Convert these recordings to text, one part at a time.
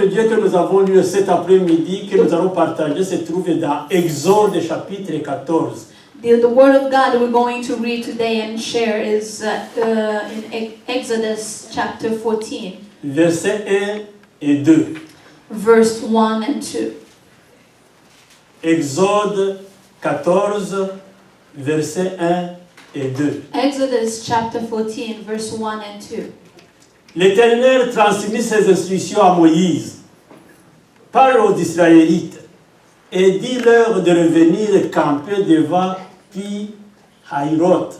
de Dieu que nous avons lu cet après-midi, que nous allons partager, se trouve dans Exode chapitre 14. The word of God we're going to read today and share is in Exodus chapter 14, Versets 1 et 2. verse 1 and 2. Exode 14, versets 1 et 2. Exodus chapter 14, verse 1 and 2. L'Éternel transmit ses instructions à Moïse. Parle aux Israélites et dis-leur de revenir camper devant Pi-Hahiroth,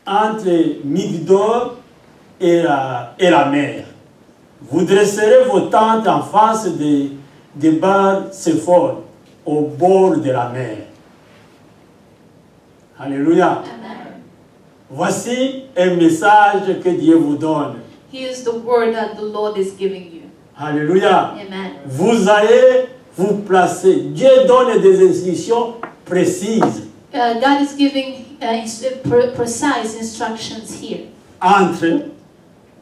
entre Migdol et la mer. Vous dresserez vos tentes en face de Baal-Séphon, au bord de la mer. Alléluia. Amen. Voici un message que Dieu vous donne. Here's the word that the Lord is giving you. Alléluia. Amen. Vous allez vous placer. Dieu donne des instructions précises God is giving precise instructions here, entre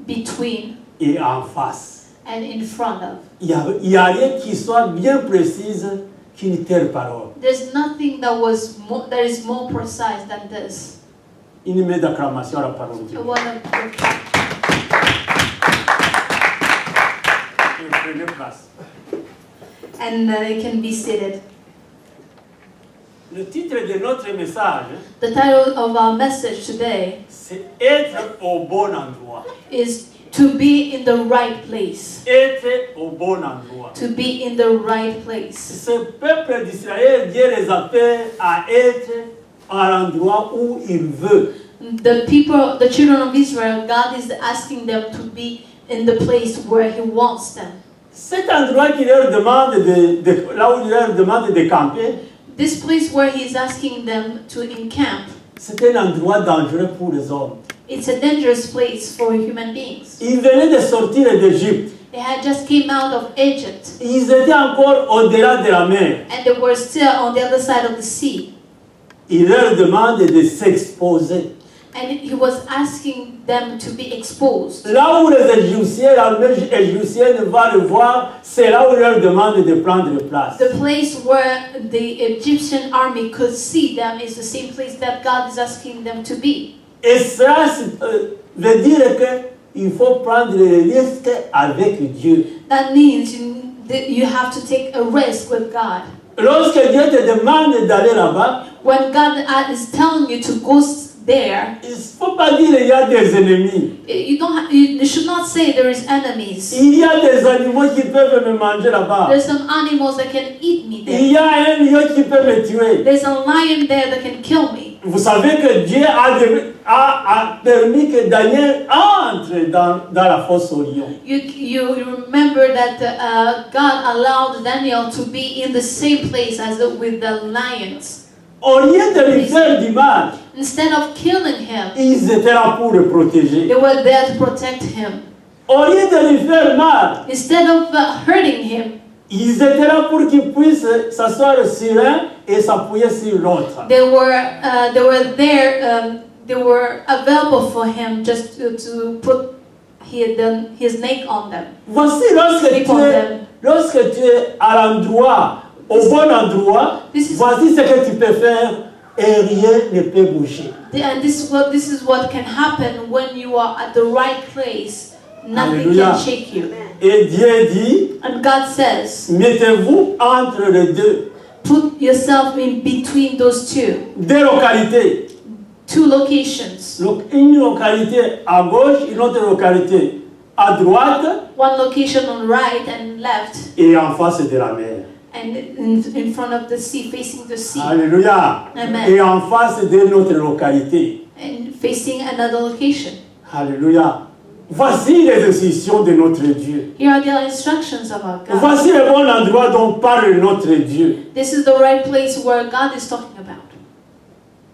between et en face. and in front of. Il y a rien qui soit bien précise qu'une telle parole. There's nothing that is more precise than this. Une main d'acclamation à la parole de Dieu. Prenez place. And you can be seated. Le titre de notre message, The title of our message today c'est être au bon endroit. is to be in the right place. Être au bon endroit. To be in the right place. Ce peuple d'Israël, Dieu les appelle à être à l'endroit où il veut. The children of Israel, God is asking them to be in the place where He wants them. Cet endroit qu'il leur demande là où il leur demande de camper, This place where He is asking them to encamp, c'est un endroit dangereux pour les hommes. it's a dangerous place for human beings. Ils venaient de sortir d'Égypte. They had just came out of Egypt, Ils étaient encore au-delà de la mer. and they were still on the other side of the sea. Il leur demande de s'exposer. And He was asking them to be exposed. Là où les Égyptiens, l'armée égyptienne va le voir, c'est là où il leur demande de prendre place. The place where the Egyptian army could see them is the same place that God is asking them to be. Et cela veut dire qu'il faut prendre les risques avec Dieu. That means you have to take a risk with God. Lorsque Dieu te demande d'aller là-bas, When God is telling you to go there, il ne faut pas dire qu'il y a des ennemis. you should not say there is enemies. Il y a des animaux qui peuvent me manger là-bas. There's some animals that can eat me Il there. y a un lion qui peut me tuer. There's a lion there that can kill me. Vous savez que Dieu a permis que Daniel entre dans la fosse au lion. You remember that God allowed Daniel to be in the same place as with the lions. Au lieu de lui faire du mal, Instead of killing him, ils étaient là pour le protéger. they were there to protect him. Au lieu de lui faire mal, Instead of hurting him, ils étaient là pour qu'il puisse s'asseoir sur un et s'appuyer sur l'autre. they were there. They were available for him just to put his neck on them. Voici lorsque tu es à l'endroit, au bon endroit, voici ce que tu peux faire et rien ne peut bouger. And this is what can happen when you are at the right place. Nothing Alléluia. can shake you. Et Dieu dit, And God says, mettez-vous entre les deux. put yourself in between those Deux localités. two locations. Donc, une localité à gauche, une autre localité à droite One location on right and left, et en face de la mer. and in front of the sea, facing the sea, Alléluia. Amen. Et en face d'une autre localité. and facing another location. Alléluia. Voici les instructions de notre Dieu. Here are the instructions of our God. Voici le bon endroit dont parle notre Dieu. This is the right place where God is talking about.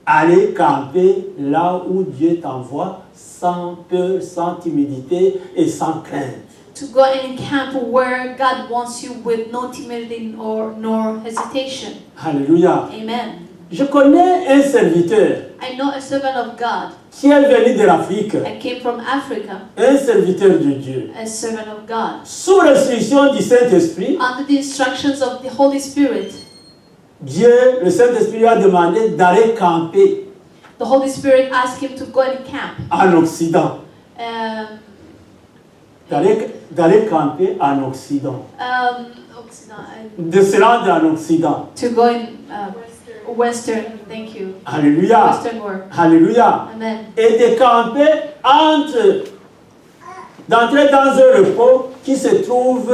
Allez camper là où Dieu t'envoie sans peur, sans timidité et sans crainte. To go and camp where God wants you with no timidity nor hesitation. Alléluia. Amen. Je connais un serviteur I know a servant of God qui est venu de l'Afrique, that came from Africa, un serviteur de Dieu. a servant of God. Sous l'instruction du Saint-Esprit, Under the instructions of the Holy Spirit, Dieu, le Saint-Esprit lui a demandé d'aller camper the Holy Spirit asked him to go and camp. en Occident. D'aller camper en Occident. De se rendre en Occident. To go in Western, thank you. Alléluia. Western world. Alléluia. Amen. Et de camper d'entrer dans un repos qui se trouve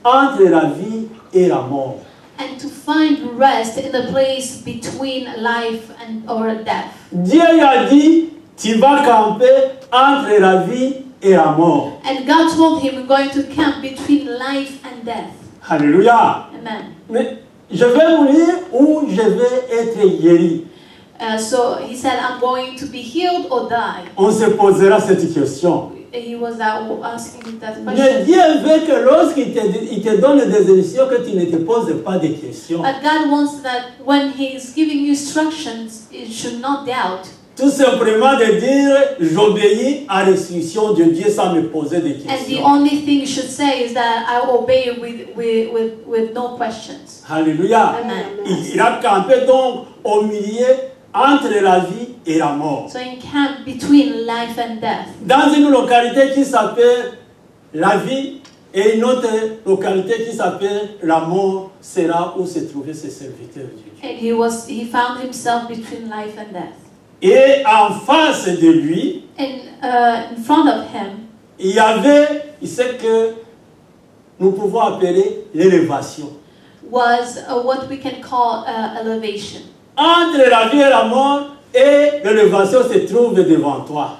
entre la vie et la mort. And to find rest in the place between life or death. Dieu lui a dit, tu vas camper entre la vie et la mort. And God told him, we're going to camp between life and death. Alléluia. Amen. Mais je vais mourir ou je vais être guéri. So he said, I'm going to be healed or die. On se posera cette question. He was asking that Mais question. Dieu veut que lorsqu'il te donne des instructions, que tu ne te poses pas de questions. But God wants that when He is giving you instructions, you should not doubt. Tout simplement de dire, j'obéis à l'instruction de Dieu sans me poser de And the questions. only thing you should say is that I obey with no questions. Alléluia. Amen. Il a campé donc au milieu entre la vie et la mort. So in camp between life and death. Dans une localité qui s'appelle la vie et une autre localité qui s'appelle la mort, sera où se trouvaient ces serviteurs de Dieu. And he found himself between life and death. Et en face de lui, And in front of him, il y avait ce que nous pouvons appeler l'élévation. was what we can call elevation. Entre la vie et la mort, et l'élévation se trouve devant toi.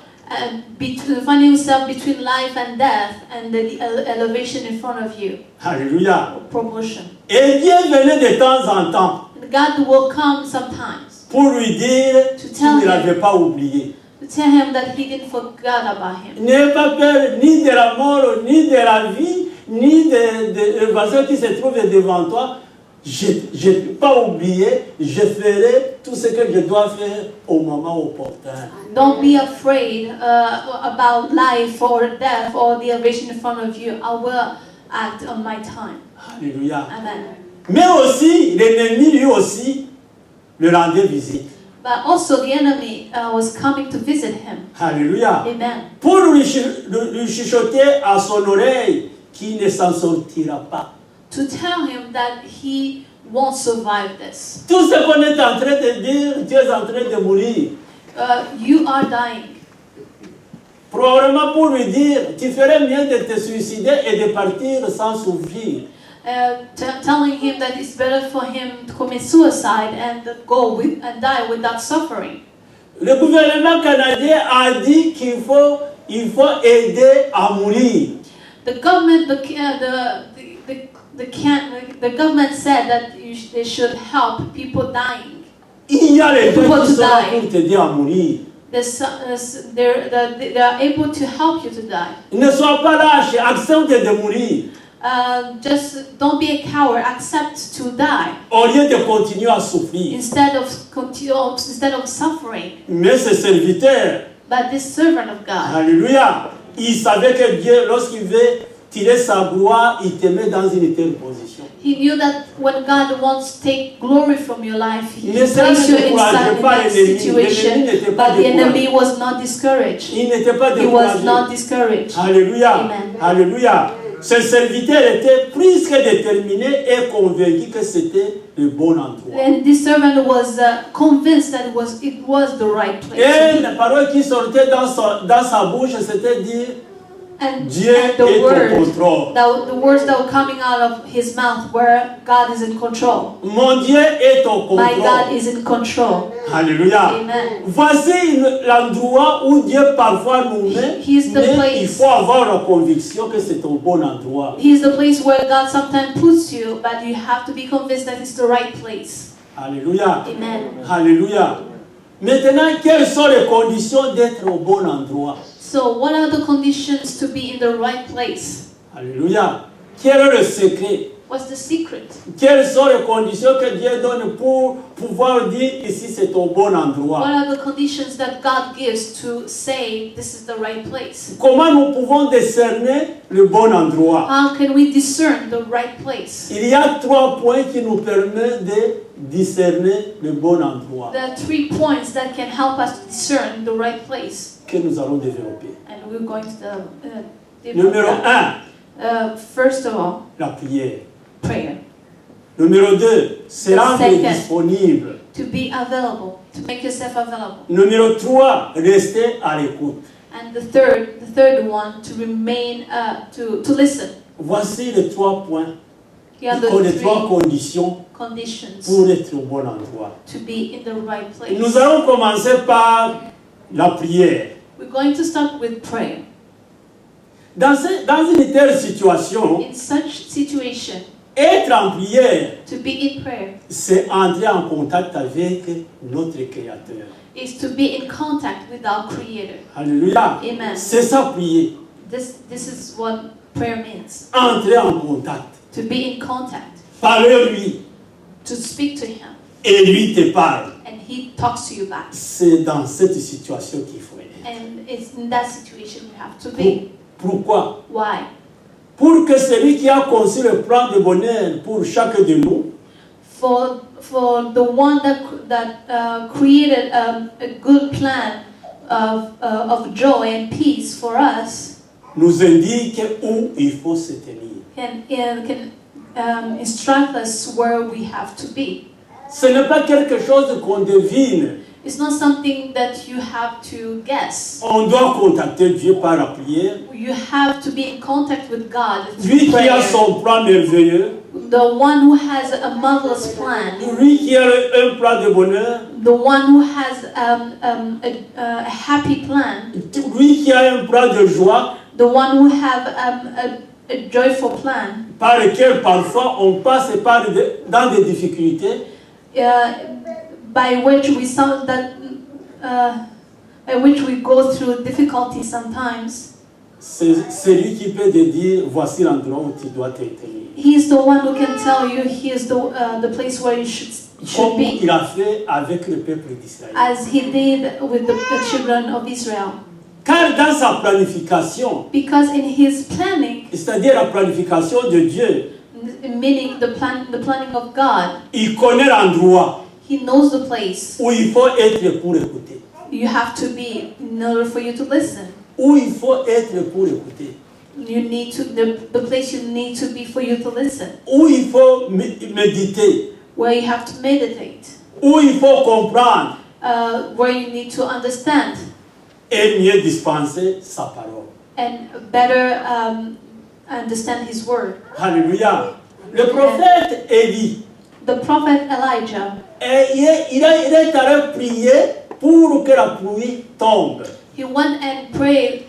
Finding yourself between life and death, and the elevation in front of you. Alléluia. Promotion. Et Dieu venait de temps en temps God will come sometimes pour lui dire qu'il ne l'avait pas oublié. to tell him that he didn't forget about him. N'aie pas peur ni de la mort, ni de la vie, ni de l'élévation qui se trouve devant toi. Je ne peux pas oublier, je ferai tout ce que je dois faire au moment opportun. Don't be afraid about life or death or the elevation in front of you. I will act on my time. Alléluia. Amen. Mais aussi, l'ennemi lui aussi le rendait visite. But also the enemy was coming to visit him. Alléluia. Amen. Pour lui chuchoter à son oreille qu'il ne s'en sortira pas. To tell him that he won't survive this. Tout ce qu'on est en train de dire, tu es en train de mourir. You are dying. Probablement pour lui dire, tu ferais mieux de te suicider et de partir sans souffrir. Telling him that it's better for him to commit suicide and and die without suffering. Le gouvernement canadien a dit qu'il faut aider à mourir. The government, the government said that they should help people dying. Il y a les gens qui sont là pour t'aider à mourir. They are able to help you to die. Ne sois pas lâche, accepte de mourir. Just don't be a coward. Accept to die Au lieu de continuer à souffrir. instead of suffering. Mais ce serviteur, But this servant of God, alléluia, il savait que Dieu, lorsqu'il veut tirer sa gloire, il te met dans une telle position. he knew that when God wants to take glory from your life, He Mais cela placed you ne décourageait in pas that l'ennemi. situation. L'ennemi n'était pas But the enemy découragé. was not discouraged. Il n'était pas He was découragé. not discouraged. Alléluia. Amen. Alléluia. Ce serviteur était plus que déterminé et convaincu que c'était le bon endroit. And this servant was convinced that it was the right place. Et la parole qui sortait dans sa bouche, c'était dire And Dieu the est au contrôle. the words that were coming out of his mouth were, God is in control. Mon Dieu est au My God contrôle. is in control. Alléluia. Amen. Voici l'endroit où Dieu parfois nous met, He is the mais place. il faut avoir la conviction que c'est au bon endroit. He is the place where God sometimes puts you, but you have to be convinced that it's the right place. Alléluia. Amen. Alléluia. Maintenant, quelles sont les conditions d'être au bon endroit? So what are the conditions to be in the right place? Alléluia. Quel est le secret? What's the secret? Quelles sont les conditions que Dieu donne pour pouvoir dire ici c'est au bon What endroit? are the conditions that God gives to say this is the right place? Comment nous pouvons décerner le bon endroit? How can we discern the right place? Il y a 3 points qui nous permettent de discerner le bon endroit There are 3 points that can help us to discern the right place. que nous allons développer. And we're going to Numéro 1, first of all, la prière. prayer. Numéro 2, se rendre Second. disponible. To be available, to make yourself available. Numéro 3, rester à l'écoute. And the third one, to remain, to listen. Voici les 3 points, Here are les the 3 3 conditions conditions pour être au bon endroit. to be in the right place. Nous allons commencer par la prière. We're going to start with prayer. Dans une telle situation, In such situation, être en prière, to be in prayer c'est entrer en contact avec notre Créateur. is to be in contact with our Creator. Alléluia. Amen. C'est ça prier. This is what prayer means. Entrer en contact. To be in contact, Parler-lui to speak to Him, et lui te parle. and He talks to you back. C'est dans cette situation qu'il faut être. And it's in that situation you have to be. Pourquoi? Why? Pour que celui qui a conçu le plan de bonheur pour chacun de nous For the one that created a good plan of joy and peace for us, nous indique où il faut se tenir. can instruct us where we have to be. Ce n'est pas quelque chose qu'on devine. It's not something that you have to guess. On doit contacter Dieu par la prière. You have to be in contact with God Lui through qui a prayer. son plan merveilleux, The one who has a marvelous plan. lui qui a un plan de bonheur, The one who has a happy plan. lui qui a un plan de joie, The one who have a joyful plan. par lequel parfois on passe dans des difficultés. By which we saw that by which we go through difficulty sometimes. C'est lui qui peut te dire voici l'endroit où tu dois te tenir. He is the one who can tell you here's the place where you should Comme be, il a fait avec le peuple d'Israël. as he did with the children of Israel. Car dans sa planification, Because in his planning, c'est-à-dire la planification de Dieu, meaning the planning of God, il connaît l'endroit he knows the place où il faut être pour écouter. you have to be in order for you to listen. Où il faut être pour écouter. You need to the place you need to be for you to listen. Où il faut méditer. Where you have to meditate. Où il faut comprendre Where you need to understand et mieux dispenser sa parole. and better understand His word. Alléluia. Le prophète Élie, The prophet Elijah, il est allé prier pour que la pluie tombe. he went and prayed,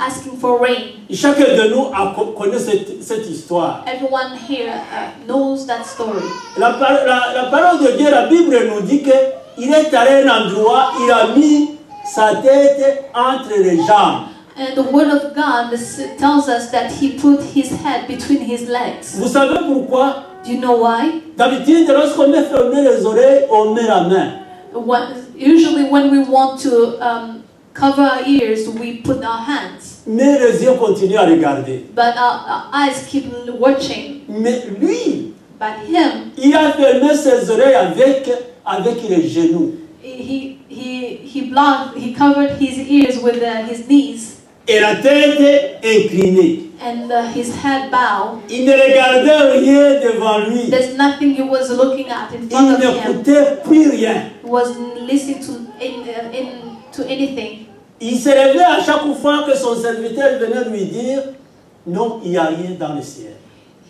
asking for rain. Chacun de nous connaît cette histoire. Everyone here knows that story. La parole de Dieu, la Bible nous dit qu'il est allé à un endroit, il a mis sa tête entre les jambes. And the word of God tells us that he put his head between his legs. Vous savez pourquoi? Do you know why? D'habitude, lorsqu'on met fermer les oreilles, on met la main. Usually when we want to cover our ears, we put our hands. Mais les yeux continuent à regarder. But our eyes keep watching. Mais lui, But him, il a fermé ses oreilles avec les genoux. he covered his ears with his knees Et la tête inclinée. and his head bowed. Il ne regardait rien devant lui. There's nothing he was looking at in Il front of him. n'écoutait plus rien. He wasn't listening to anything. Il se réveillait à chaque fois que son serviteur venait lui dire non, il n'y a rien dans le ciel.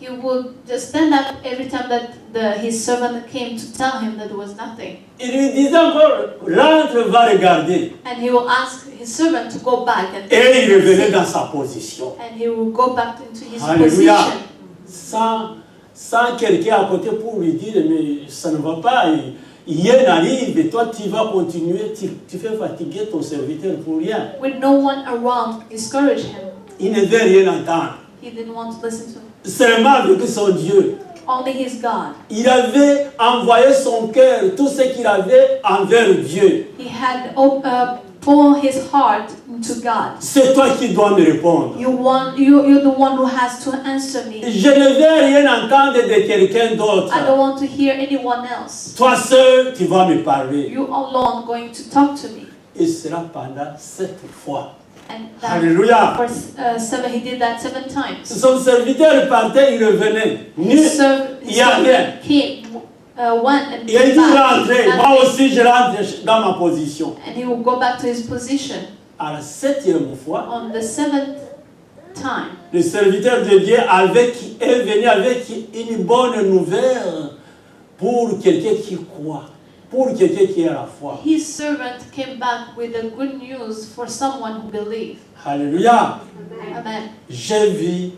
He would just stand up every time that his servant came to tell him that there was nothing. Il lui disait encore, rentre, va regarder. And he will ask his servant to go back and Et il revenait dans sa position. and he will go back into his Alléluia. position. Sans quelqu'un à côté pour lui dire, mais ça ne va pas, rien n'arrive et toi tu vas continuer, tu fais fatiguer ton serviteur pour rien. With no one around to discourage him. Il ne veut rien entendre. He didn't want to listen to seulement avec son Dieu. Only his God. Il avait envoyé son cœur, tout ce qu'il avait envers Dieu. He had poured his heart into God. C'est toi qui dois me répondre. You're the one who has to answer me. Je ne vais rien entendre de quelqu'un d'autre. I don't want to hear anyone else. Toi seul, tu vas me parler. You alone going to talk to me. Et cela pendant 7 fois. And Alléluia. for 7, he did that 7 times. Son serviteur partait, il revenait. His Il n'y a rien. servant came, went and Il a dit came back. rentrer. Moi aussi, je rentre dans ma position. And he will go back to his position. À la 7e fois, On the 7th time, le serviteur de Dieu est venu avec une bonne nouvelle pour quelqu'un qui croit, pour quelqu'un qui a la foi. his servant came back with the good news for someone who believed. Alléluia. Amen. J'ai vu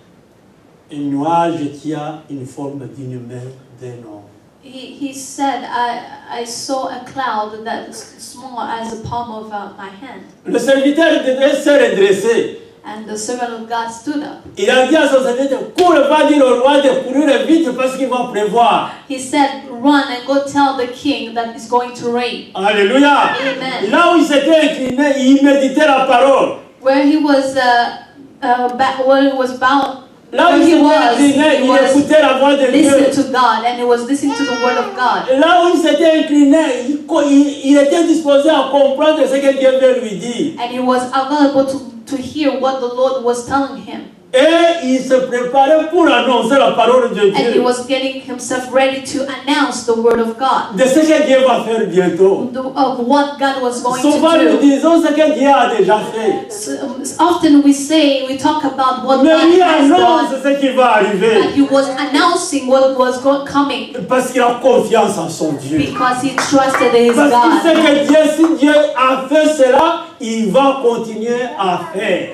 un nuage qui a une forme d'une main d'un homme. He said, I saw a cloud that's small as the palm of my hand. Le serviteur de Dieu s'est redressé. And the servant of God stood up. Il a dit à son serviteur, cours, va dire au roi de courir vite parce qu'il va pleuvoir. He said, run and go tell the king that it's going to rain. Alléluia. Amen. Là où il s'était incliné, il méditait la parole. Where he was bound, Là où where il he s'était was, incliné, he il was écoutait la voix de Dieu. listening to God, and he was listening to the word of God. Là où il s'était incliné, il était disposé à comprendre ce que Dieu veut lui dire. And he was available to hear what the Lord was telling him. Et il se préparait pour annoncer la parole de And he Dieu. was getting himself ready to announce the word of God, De ce que Dieu va faire bientôt. of what God was going Souvent to nous do. disons ce que Dieu a déjà fait. So, often we talk about what Mais God lui has annonce done, ce qui va arriver. and he was announcing what was coming Parce qu'il a confiance en son Dieu. because he trusted his Parce qu'il sait God. que Dieu, si Dieu a fait cela, il va continuer à faire.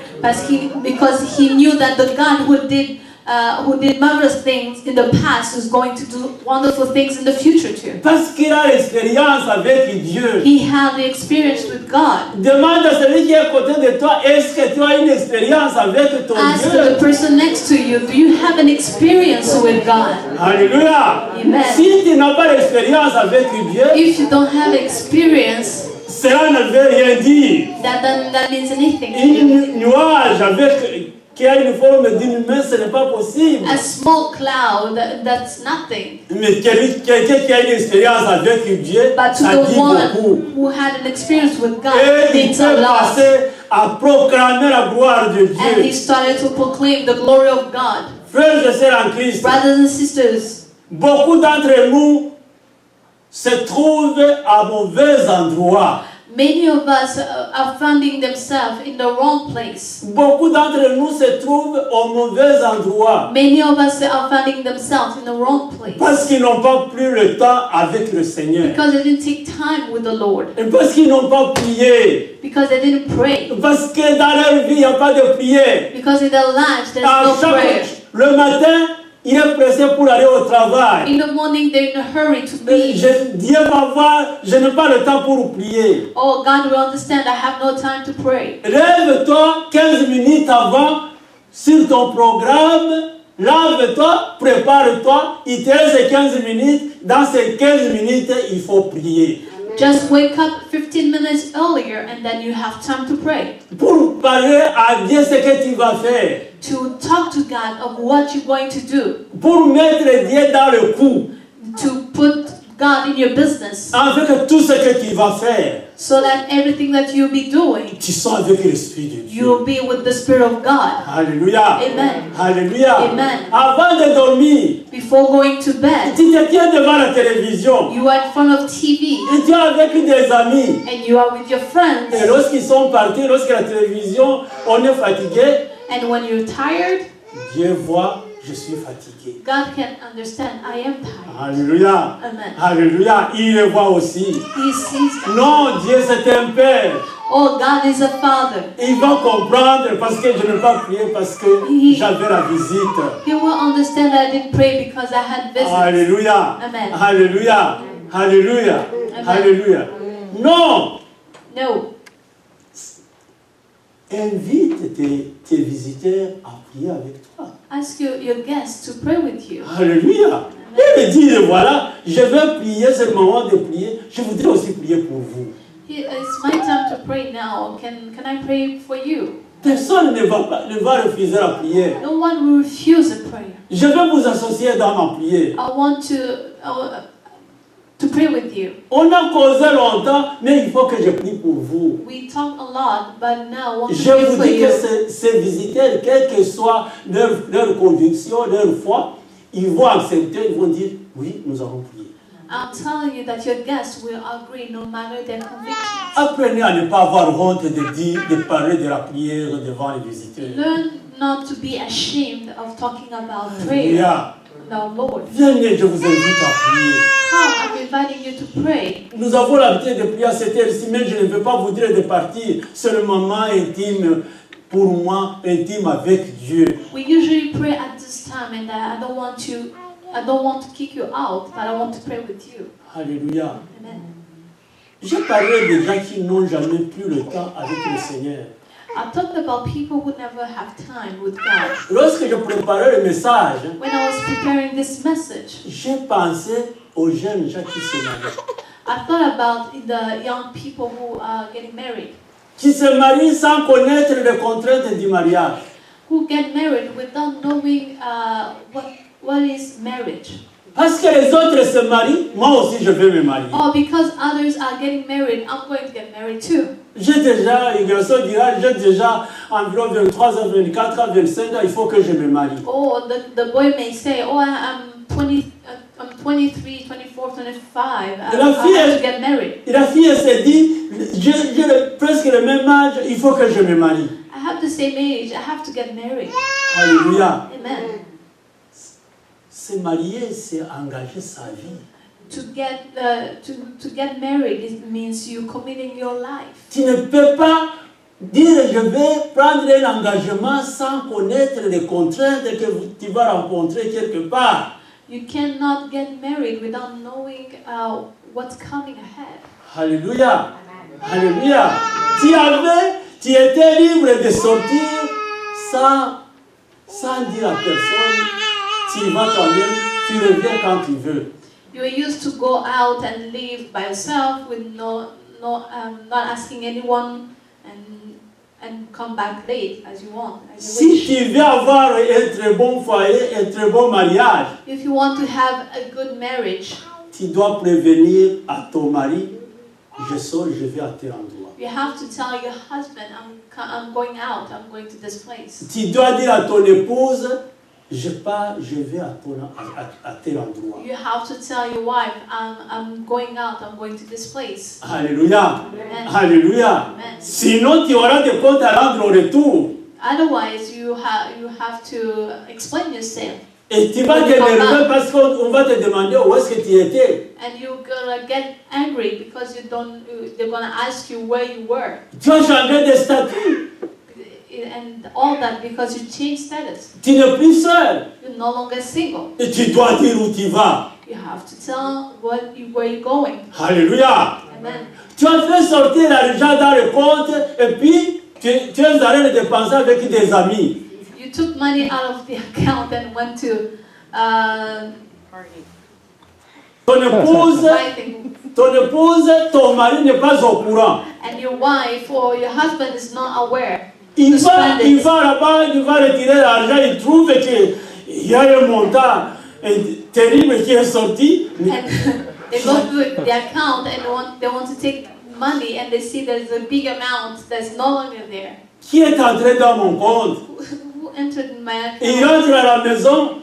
Because he knew that the God who did marvelous things in the past is going to do wonderful things in the future too. Parce qu'il a l'expérience avec Dieu. He had the experience with God. Demande à celui qui est à côté de toi, est-ce que tu as une expérience avec ton Ask the Dieu? person next to you, do you have an experience with God? Alléluia. Amen. Si tu n'as pas d'expérience avec Dieu, If you don't have experience, cela ne veut rien dire. that means anything to Un you. nuage qui a une forme d'une main, ce n'est pas possible. A small cloud, that's nothing. Mais quelqu'un qui a une expérience avec Dieu, But to ça the dit one beaucoup. who had an experience with God, Et il means a peut lot. passer à proclamer la gloire de And he Dieu. started to proclaim the glory of God. Frères et sœurs en Christ, Brothers and sisters, beaucoup d'entre nous se trouvent à mauvais endroit. many of us are finding themselves in the wrong place. Beaucoup d'entre nous se trouvent au mauvais endroit Many of us are finding themselves in the wrong place parce qu'ils n'ont pas pris le temps avec le Seigneur. because they didn't take time with the Lord, Et parce qu'ils n'ont pas prié. because they didn't pray, Parce que dans leur vie, il n'y a pas de prière. because in their lives there's À no prayer. le matin, il est pressé pour aller au travail. In the morning they're in a hurry to leave. Dieu va voir, je n'ai pas le temps pour prier. Oh, God will understand, I have no time to pray. Lève-toi 15 minutes avant sur ton programme. Lave-toi, prépare-toi. Il te reste 15 minutes. Dans ces 15 minutes, il faut prier. Just wake up 15 minutes earlier and then you have time to pray. Pour parler à Dieu ce que tu vas faire. To talk to God of what you're going to do. Pour mettre Dieu dans le coup. To put God in your business. Avec tout ce que tu vas faire. So that everything that you'll be doing, Tu sois avec l'Esprit de Dieu. you'll be with the Spirit of God. Alléluia. Amen. Alléluia. Amen. Avant de dormir, Before going to bed, tu te tiens devant la télévision. you are in front of TV Et tu es avec des amis. and you are with your friends. Et lorsqu'ils sont partis, lorsque la télévision, on est fatigué, And when you're tired, Dieu voit, je suis fatigué. God can understand, I am tired. Alléluia. Amen. Alléluia. Il le voit aussi. He sees that. Non, Dieu c'est un Père. Oh, God is a Father. Il va comprendre parce que je n'ai pas prié parce que j'avais la visite. He will understand that I didn't pray because I had visits. Alléluia. Amen. Alléluia. Alléluia. Amen. Alléluia. Non. No. Invite tes visiteurs à prier avec toi. ask your guests to pray with you. Alléluia. Et me dire, voilà, je vais prier, c'est le moment de prier. Je voudrais aussi prier pour vous. It's my time to pray now. Can I pray for you? Personne ne va refuser la prière. No one will refuse a prayer. Je vais vous associer dans ma prière. I want to pray with you. On a causé longtemps, mais il faut que je prie pour vous. We talk a lot, but now I want to Je pray vous for dis you. que ces visiteurs, quelle que soit leur conviction, leur foi, ils vont accepter, ils vont dire, oui, nous allons prier. I'm telling you that your guests will agree no matter their convictions. Apprenez à ne pas avoir honte de parler de la prière devant les visiteurs. Learn not to be ashamed of talking about prayer. Alléluia. Now, Lord, Venez, je vous invite à prier. come, I'm inviting you to pray. Nous avons l'habitude de prier à cette heure-ci, mais je ne veux pas vous dire de partir. C'est le moment intime pour moi, intime avec Dieu. We usually pray at this time, and I don't want to kick you out, but I want to pray with you. Alléluia. Amen. J'ai parlé des gens qui n'ont jamais plus le temps avec le Seigneur. I talked about people who never have time with God. Lorsque je préparais le message, When I was preparing this message, j'ai pensé aux jeunes gens qui se marient. I thought about the young people who are getting married, Qui se marient sans connaître les contraintes du mariage. who get married without knowing what is marriage. Parce que les autres se marient, moi aussi je vais me marier. Or because others are getting married, I'm going to get married too. J'ai déjà, il dira, j'ai déjà environ 23 ans, 24 ans, 25 ans, il faut que je me marie. Or the boy may say, oh, I'm 23, 24, 25, I have to get married. Et la fille elle se dit, j'ai presque le même âge, il faut que je me marie. I have the same age, I have to get married. Alléluia. Amen. Se marier, c'est engager sa vie. To get married, it means you committing your life. Tu ne peux pas dire je vais prendre un engagement sans connaître les contraintes que tu vas rencontrer quelque part. You cannot get married without knowing what's coming ahead. Alléluia. Alléluia. Tu étais libre de sortir sans dire à personne, tu vas toi-même, tu reviens quand tu veux. You were used to go out and live by yourself with not asking anyone and come back late as you want. As you Si wish. tu veux avoir un très bon foyer, un très bon mariage, If you want to have a good marriage, tu dois prévenir à ton mari, je sors, je vais à tel endroit. you have to tell your husband, I'm going out, I'm going to this place. Tu dois dire à ton épouse, je pars, je vais à tel endroit. You have to tell your wife, I'm going out, I'm going to this place. Alléluia. Amen. Alléluia. Amen. Sinon, tu auras des comptes à rendre au retour. Otherwise, you have to explain yourself. Et tu vas t'énerver parce qu'on va te demander où est-ce que tu étais. And you're gonna get angry because they're gonna ask you where you were. Tu as changé de statut. And all that because you changed status. Tu n'es plus seul. You're no longer single. Et tu dois dire où tu vas. You have to tell where you're going. Alléluia. Amen. Tu as fait sortir l'argent dans le compte et puis tu es allé le dépenser avec des amis. You took money out of the account and went to Ton épouse, tithing. ton mari n'est pas au courant. And your wife or your husband is not aware. Il va là-bas, il va retirer l'argent, il trouve qu'il y a un montant terrible qui est sorti. And they go to the account and they want to take money and they see there's a big amount that's no longer there. Qui est entré dans mon compte? Who entered in my Il account? rentre à la maison,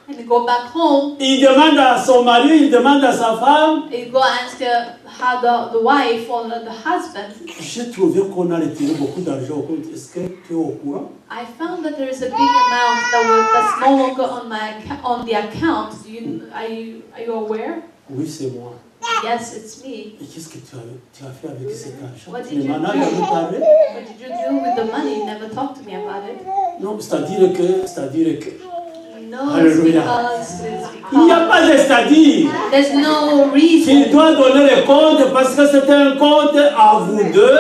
And they go back home. il demande à son mari, il demande à sa femme. You go ask how the wife or the husband. J'ai trouvé qu'on a retiré beaucoup d'argent au compte. Est-ce que tu es au courant? I found that there is a big amount that's no longer on the account. Are you aware? Oui, c'est moi. Yes, it's me. Et qu'est-ce que tu as fait avec cet argent? What Tu did you m'en as do? jamais parlé? What did you do with the money? You never talked to me about it. Non, c'est-à-dire que... No, Alléluia. it's Il n'y a because pas de c'est-à-dire. there's no Tu reason. dois donner le compte parce que c'est un compte à vous deux.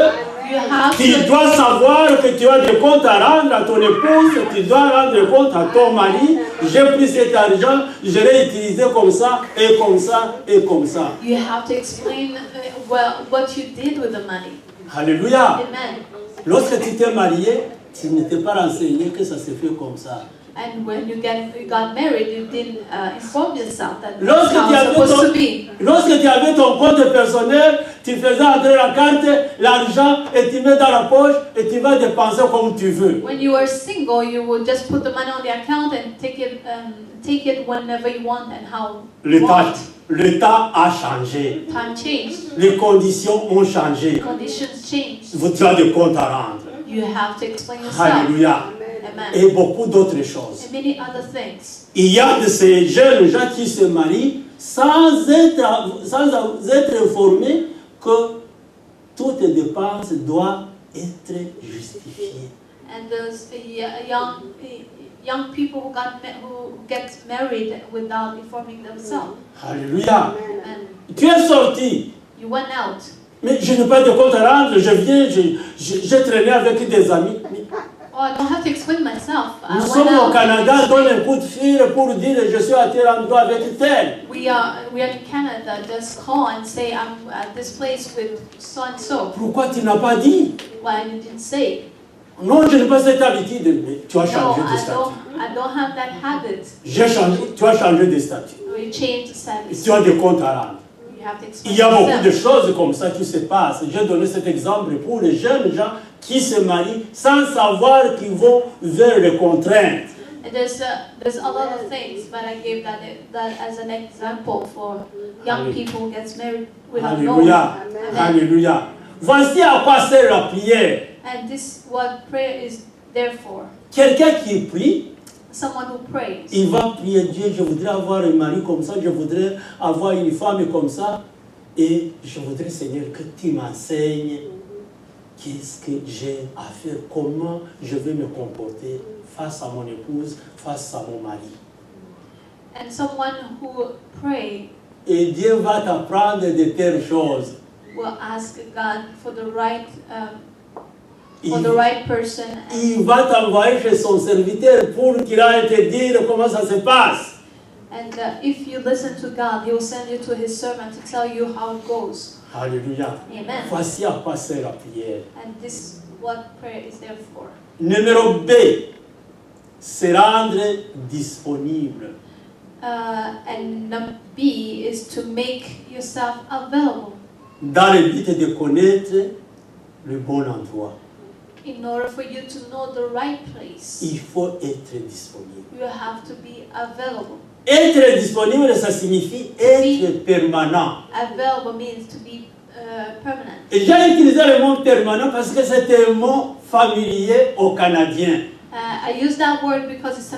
You You have Tu to, dois savoir que tu as des comptes à rendre à ton épouse, tu dois rendre compte à ton mari. J'ai pris cet argent, je l'ai utilisé comme ça, et comme ça, et comme ça. you have to explain well what you did with the money. Alléluia. Amen. Lorsque tu t'es marié, tu n'étais pas renseigné que ça se fait comme ça. And when you got married, you didn't inform yourself that Lorsque that's how it's supposed to be. lorsque tu avais ton compte personnel, tu faisais entrer la carte, l'argent, et tu mets dans la poche, et tu vas dépenser comme tu veux. When you were single, you would just put the money on the account and take it whenever you want and how you want. Le temps a changé. Time changed. Les conditions ont changé. Conditions changed. Tu as des comptes à rendre. You have to explain yourself. Alléluia. Amen. Et beaucoup d'autres choses. And many other things. Il y a de ces jeunes gens qui se marient sans être informés que toutes les dépenses doivent être justifiées. And those young people who get married without informing themselves. Alléluia. And Tu es sorti, you went out. mais je n'ai pas de compte à rendre, je viens, j'ai traîné avec des amis. Oh, I don't have to explain myself. I Nous went sommes au out. Canada, donne un coup de fil pour dire je suis à tel endroit avec tel. We are in Canada. Just call and say I'm at this place with so and so. Pourquoi tu n'as pas dit? Why you didn't say? Non, je n'ai pas cette habitude. Mais tu as No, changé de statut. I don't have that habit. Tu as changé de statut. We change status. Tu as des comptes à rendre. You have to explain Il y a beaucoup de yourself. choses comme ça qui se passent. J'ai donné cet exemple pour les jeunes gens qui se marient sans savoir qu'ils vont vers les contraintes. And there's a lot of things, but I gave that as an example for young people who gets married without knowing. Alléluia. Amen. Alléluia. Voici à quoi sert la prière. And this is what prayer is there for. Quelqu'un qui prie, Someone who prays. il va prier Dieu, je voudrais avoir un mari comme ça, je voudrais avoir une femme comme ça. Et je voudrais, Seigneur, que tu m'enseignes qu'est-ce que j'ai à faire, comment je vais me comporter face à mon épouse, face à mon mari. And someone who pray Et Dieu va t'apprendre de telles choses. will ask God for the right Il, person. And, il va t'envoyer chez son serviteur pour qu'il aille te dire comment ça se passe. if you listen to God, He will send you to His servant to tell you how it goes. Alléluia. Amen. Voici à quoi sert la prière. And this is what prayer is there for. Numéro B, se rendre disponible. And number B is to make yourself available Dans le but de connaître le bon endroit. in order for you to know the right place. Il faut être disponible. You have to be available. Être disponible, ça signifie être permanent. Available means to be permanent. Et j'ai utilisé le mot permanent parce que c'est un mot familier aux Canadiens. I use that word because it's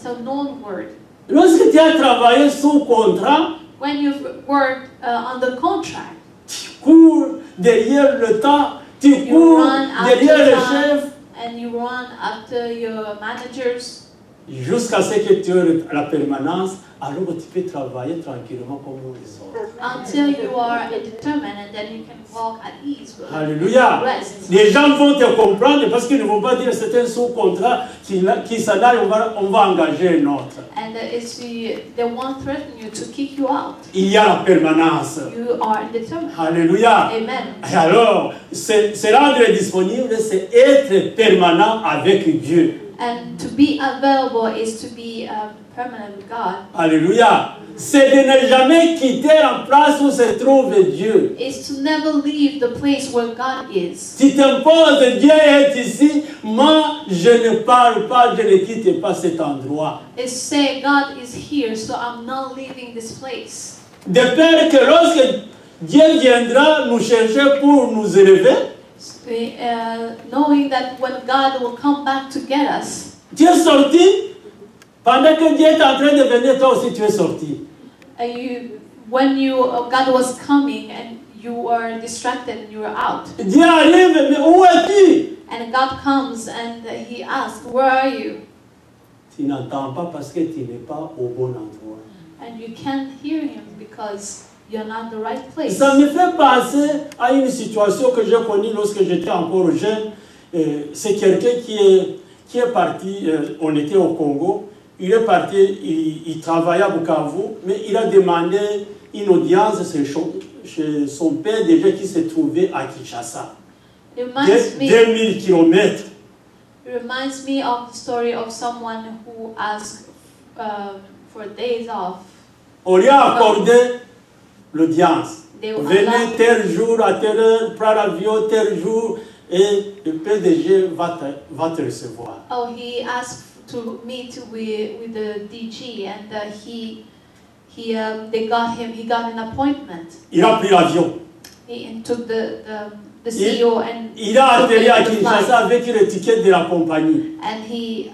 a known word. Lorsque tu as travaillé sous contrat, When you've worked on the contract, tu cours derrière le temps, tu you cours run after derrière le time, chef, and you run after your managers jusqu'à ce que tu aies la permanence, alors tu peux travailler tranquillement comme les autres. until you are determined, and then you can walk at ease with Alléluia. rest. Les gens vont te comprendre parce qu'ils ne vont pas dire c'est un sous-contrat qui s'en aille, on va engager un autre. And they won't threaten you to kick you out. Il y a la permanence. You are determined. Alléluia. Amen. Et alors, se rendre disponible, c'est être permanent avec Dieu. And to be available is to be permanent with God. Alléluia. C'est de ne jamais quitter la place où se trouve Dieu. Is to never leave the place where God is. Tu t'imposes, Dieu est ici, moi je ne parle pas, je ne quitte pas cet endroit. Is say God is here, so I'm not leaving this place. De peur que lorsque Dieu viendra nous chercher pour nous élever, Knowing that when God will come back to get us, tu es sorti, pendant que Dieu est en train de venir, toi aussi tu es sorti. When God was coming and you were distracted and you were out, Dieu arrive, mais où es-tu? and God comes and He asks, "Where are you?" Tu n'entends pas parce que tu n'es pas au bon endroit. And you can't hear Him because you're not in the right place. Ça me fait penser à une situation que j'ai connue lorsque j'étais encore jeune. C'est quelqu'un qui est parti, on était au Congo, il est parti, il travaillait à Bukavu, mais il a demandé une audience chez son père déjà qui se trouvait à Kinshasa. It reminds me 2000 km. It reminds me of the story of someone who asked for days off. On lui a accordé l'audience. They were Venez allowed- tel jour, à telle heure, prends l'avion tel jour, et le PDG va te recevoir. Oh, he asked to meet with the DG, and they got him. He got an appointment. Il a pris l'avion. He took the CEO and Il a took atterri à the flight. Kinshasa avec le ticket de la compagnie. And he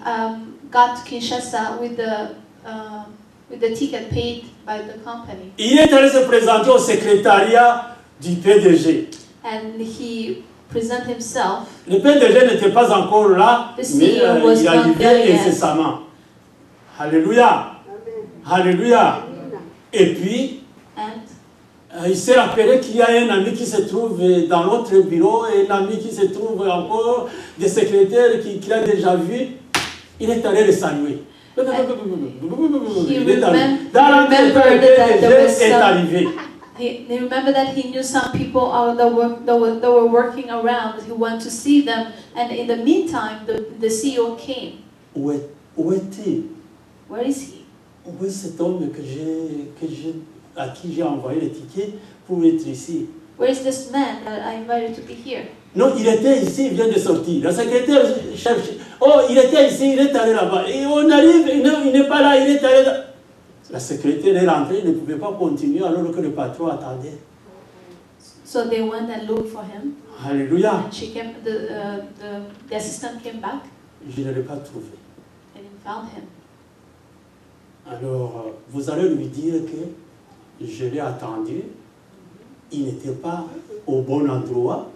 got to Kinshasa with the ticket paid by the company. Il est allé se présenter au secrétariat du PDG. And he presented himself. Le PDG n'était pas encore là, The mais CEO was il not arrivait there yet. incessamment. Alléluia. Alléluia. Et puis, And il s'est rappelé qu'il y a un ami qui se trouve dans l'autre bureau et un ami qui se trouve encore, des secrétaires qu'il a déjà vu. Il est allé le saluer. he Il est allé. remembered Dans l'entrée, that le there was PDG est some- arrivé. he remembered that he knew some people that were working around. He wanted to see them, and in the meantime, the CEO came. Où est-il? Where is he? Où est cet homme à qui j'ai envoyé le ticket pour être ici? Where is this man that I invited to be here? Non, il était ici, il vient de sortir. La secrétaire cherche. Oh, il était ici, il est allé là-bas. Et on arrive, il n'est pas là, il est allé là. La secrétaire est rentrée, il ne pouvait pas continuer alors que le patron attendait. So they went and looked for him, Alléluia. and she came. The assistant came back Je ne l'ai pas trouvé. and found him. Alors, vous allez lui dire que je l'ai attendu. Il n'était pas au bon endroit,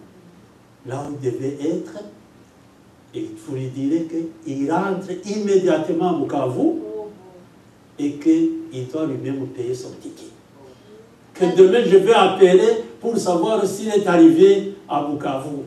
là où il devait être. Et vous lui direz qu'il rentre immédiatement à Bukavu et qu'il doit lui-même payer son ticket. Que demain, je vais appeler pour savoir s'il est arrivé à Bukavu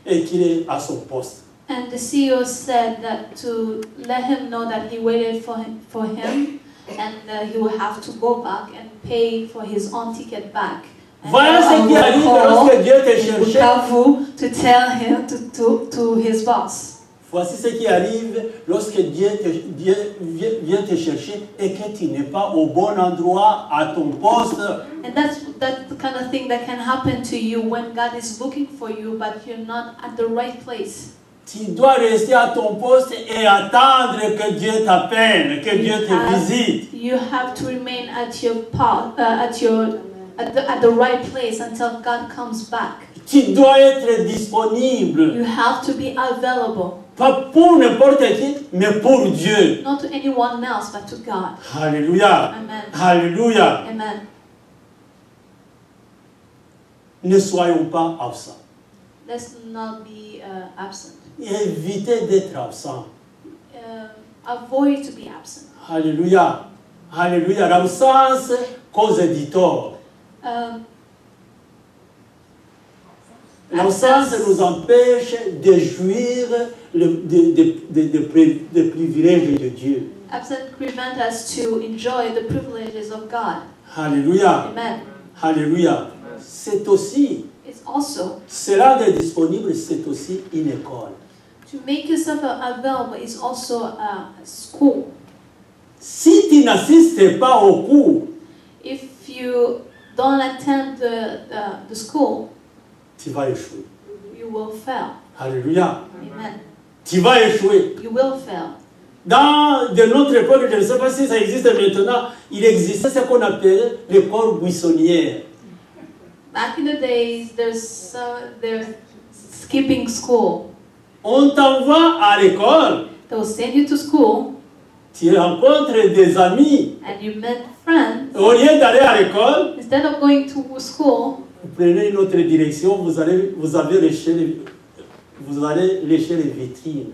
et qu'il est à son poste. And the CEO said that to let him know that he waited for him, and he will have to go back and pay for his own ticket back. And Voilà ce qui arrive lorsque Dieu te cherche. Bukavu to tell him to his boss. Voici ce qui arrive lorsque Dieu vient te chercher et que tu n'es pas au bon endroit à ton poste. And that's the kind of thing that can happen to you when God is looking for you, but you're not at the right place. Tu dois rester à ton poste et attendre que Dieu t'appelle, que Dieu te visite. You have to remain at your at the right place until God comes back. Tu dois être disponible, You have to be available, pas pour n'importe qui, mais pour Dieu. not to anyone else but to God. Alléluia. Amen. Alléluia. Amen. Ne soyons pas absents. Let's not be absent. Évitez d'être absent. Avoid to be absent. Alléluia. Alléluia. L'absence cause du tort. L'absence nous empêche de jouir des privilèges de Dieu. Absent prevent us to enjoy the privileges of God. Alléluia. Amen. Alléluia. C'est aussi, It's also se rendre disponible, c'est aussi une école. to make yourself available is also a school. Si tu n'assistes pas au cours, If you don't attend the school, tu vas échouer. you will fail. Alléluia. Amen. Tu vas échouer. You will fail. Dans de notre époque, je ne sais pas si ça existe maintenant, il existait ce qu'on appelait l'école buissonnière. Back in the days, there's skipping school. On t'envoie à l'école, They will send you to school, tu rencontres des amis. and you met friends. Au lieu d'aller à l'école, Instead of going to school, vous prenez une autre direction, vous allez lécher les vitrines.